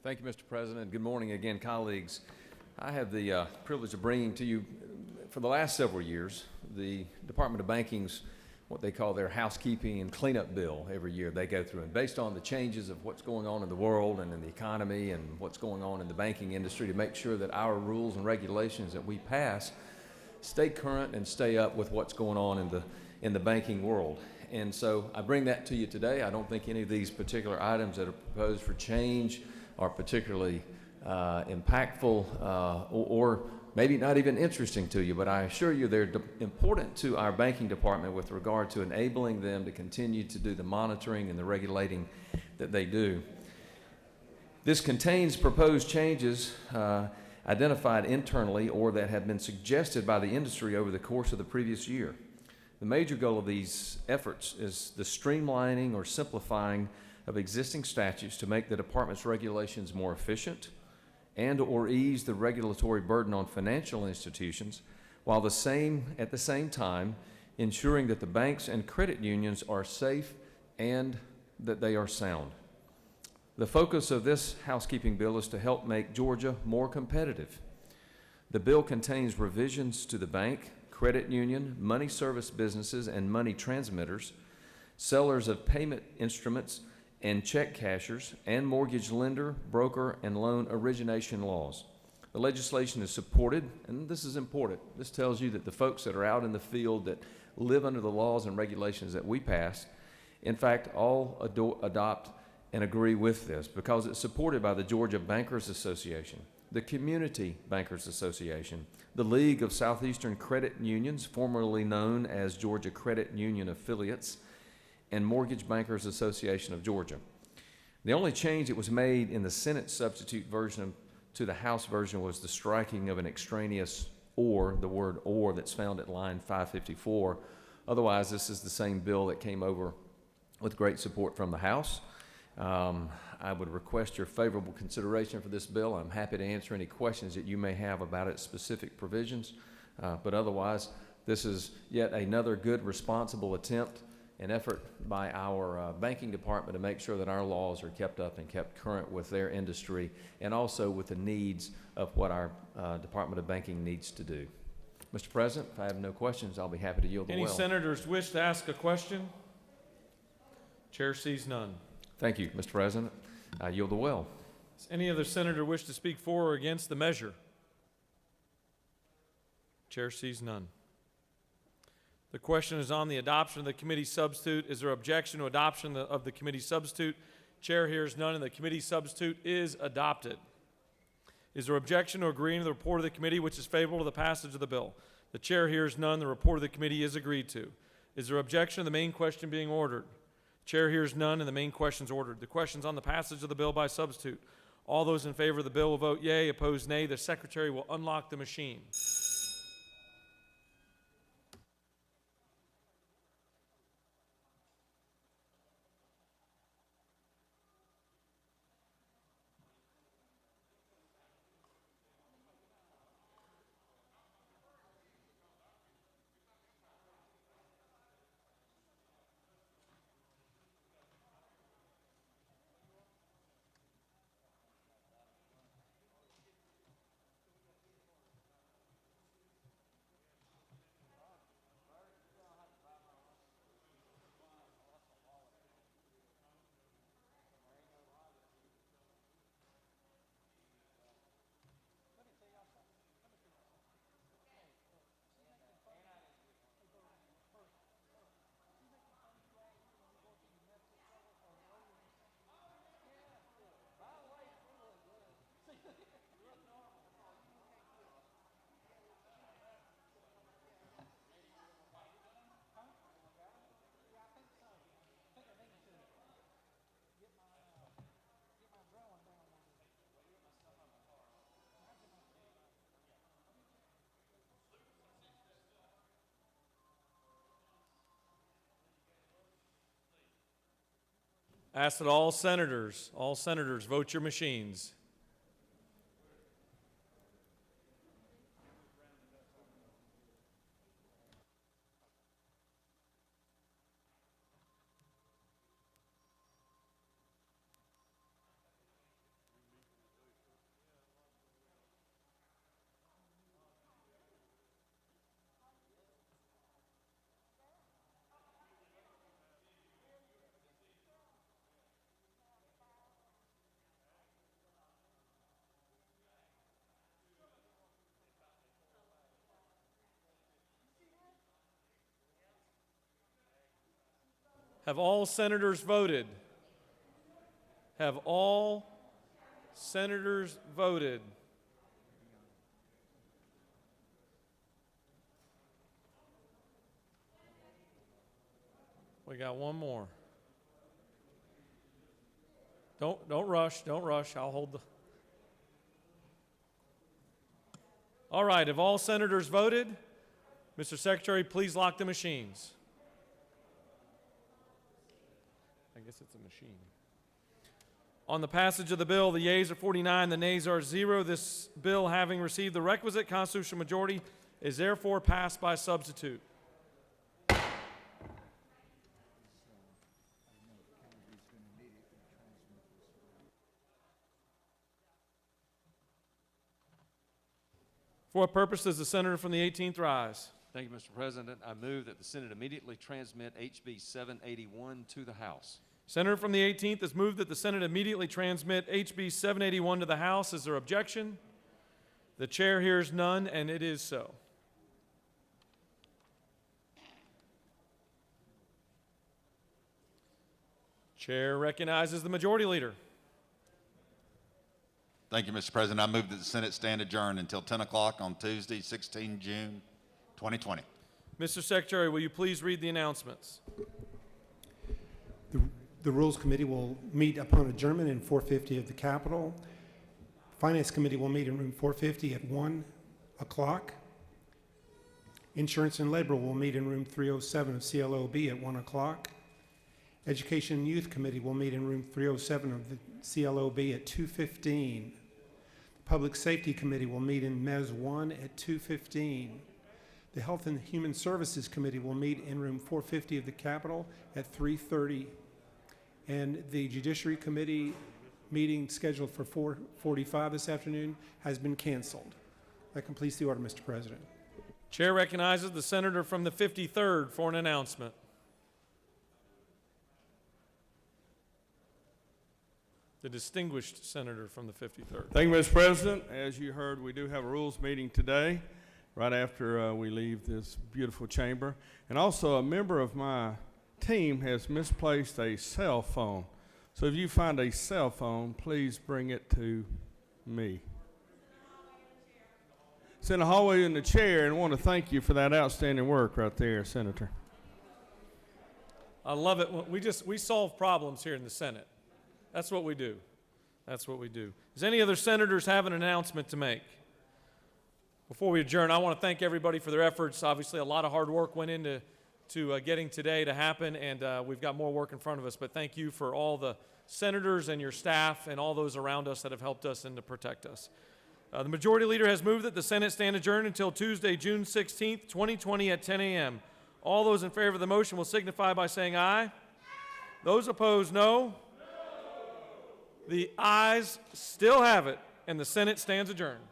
Thank you, Mr. President. Good morning again, colleagues. I have the privilege of bringing to you, for the last several years, the Department of Banking's what they call their housekeeping and cleanup bill every year they go through. And based on the changes of what's going on in the world and in the economy and what's going on in the banking industry, to make sure that our rules and regulations that we pass stay current and stay up with what's going on in the banking world. And so I bring that to you today. I don't think any of these particular items that are proposed for change are particularly impactful or maybe not even interesting to you, but I assure you they're important to our banking department with regard to enabling them to continue to do the monitoring and the regulating that they do. This contains proposed changes identified internally or that have been suggested by the industry over the course of the previous year. The major goal of these efforts is the streamlining or simplifying of existing statutes to make the department's regulations more efficient and or ease the regulatory burden on financial institutions, while at the same time ensuring that the banks and credit unions are safe and that they are sound. The focus of this housekeeping bill is to help make Georgia more competitive. The bill contains revisions to the bank, credit union, money service businesses, and money transmitters, sellers of payment instruments, and check cashers, and mortgage lender, broker, and loan origination laws. The legislation is supported, and this is important. This tells you that the folks that are out in the field that live under the laws and regulations that we pass, in fact, all adopt and agree with this because it's supported by the Georgia Bankers Association, the Community Bankers Association, the League of Southeastern Credit Unions, formerly known as Georgia Credit Union Affiliates, and Mortgage Bankers Association of Georgia. The only change that was made in the Senate substitute version to the House version was the striking of an extraneous "or," the word "or," that's found at line 554. Otherwise, this is the same bill that came over with great support from the House. I would request your favorable consideration for this bill. I'm happy to answer any questions that you may have about its specific provisions. But otherwise, this is yet another good, responsible attempt and effort by our banking department to make sure that our laws are kept up and kept current with their industry and also with the needs of what our Department of Banking needs to do. Mr. President, if I have no questions, I'll be happy to yield the well. Any senators wish to ask a question? Chair sees none. Thank you, Mr. President. I yield the well. Does any other senator wish to speak for or against the measure? Chair sees none. The question is on the adoption of the committee substitute. Is there objection to adoption of the committee substitute? Chair hears none, and the committee substitute is adopted. Is there objection to agreeing to the report of the committee, which is favorable to the passage of the bill? The chair hears none. The report of the committee is agreed to. Is there objection to the main question being ordered? Chair hears none, and the main question is ordered. The question's on the passage of the bill by substitute. All those in favor of the bill will vote yea. Opposed, nay. The secretary will unlock the machine. Ask that all senators vote your machines. Have all senators voted? Have all senators voted? We got one more. Don't rush, don't rush. I'll hold the... All right, have all senators voted? Mr. Secretary, please lock the machines. I guess it's a machine. On the passage of the bill, the yeas are 49, the nays are 0. This bill, having received the requisite constitutional majority, is therefore passed by substitute. For what purpose does the senator from the 18th rise? Thank you, Mr. President. I move that the Senate immediately transmit HB 781 to the House. Senator from the 18th has moved that the Senate immediately transmit HB 781 to the House. Is there objection? The chair hears none, and it is so. Chair recognizes the majority leader. Thank you, Mr. President. I move that the Senate stand adjourned until 10 o'clock on Tuesday, 16 June, 2020. Mr. Secretary, will you please read the announcements? The The Rules Committee will meet upon adjournment in 450 of the Capitol. Finance Committee will meet in room 450 at 1 o'clock. Insurance and Labor will meet in room 307 of CLOB at 1 o'clock. Education and Youth Committee will meet in room 307 of the CLOB at 2:15. Public Safety Committee will meet in MES 1 at 2:15. The Health and Human Services Committee will meet in room 450 of the Capitol at 3:30. And the Judiciary Committee meeting scheduled for 4:45 this afternoon has been canceled. That completes the order, Mr. President. Chair recognizes the senator from the 53rd for an announcement. The distinguished senator from the 53rd. Thank you, Mr. President. As you heard, we do have a rules meeting today, right after we leave this beautiful chamber. And also, a member of my team has misplaced a cell phone. So if you find a cell phone, please bring it to me. It's in the hallway in the chair, and I want to thank you for that outstanding work right there, Senator. I love it. We solve problems here in the Senate. That's what we do. That's what we do. Does any other senators have an announcement to make? Before we adjourn, I want to thank everybody for their efforts. Obviously, a lot of hard work went into getting today to happen, and we've got more work in front of us. But thank you for all the senators and your staff and all those around us that have helped us and to protect us. The Majority Leader has moved that the Senate stand adjourned until Tuesday, June 16th, 2020 at 10 a.m. All those in favor of the motion will signify by saying aye. Those opposed, no. The ayes still have it, and the Senate stands adjourned.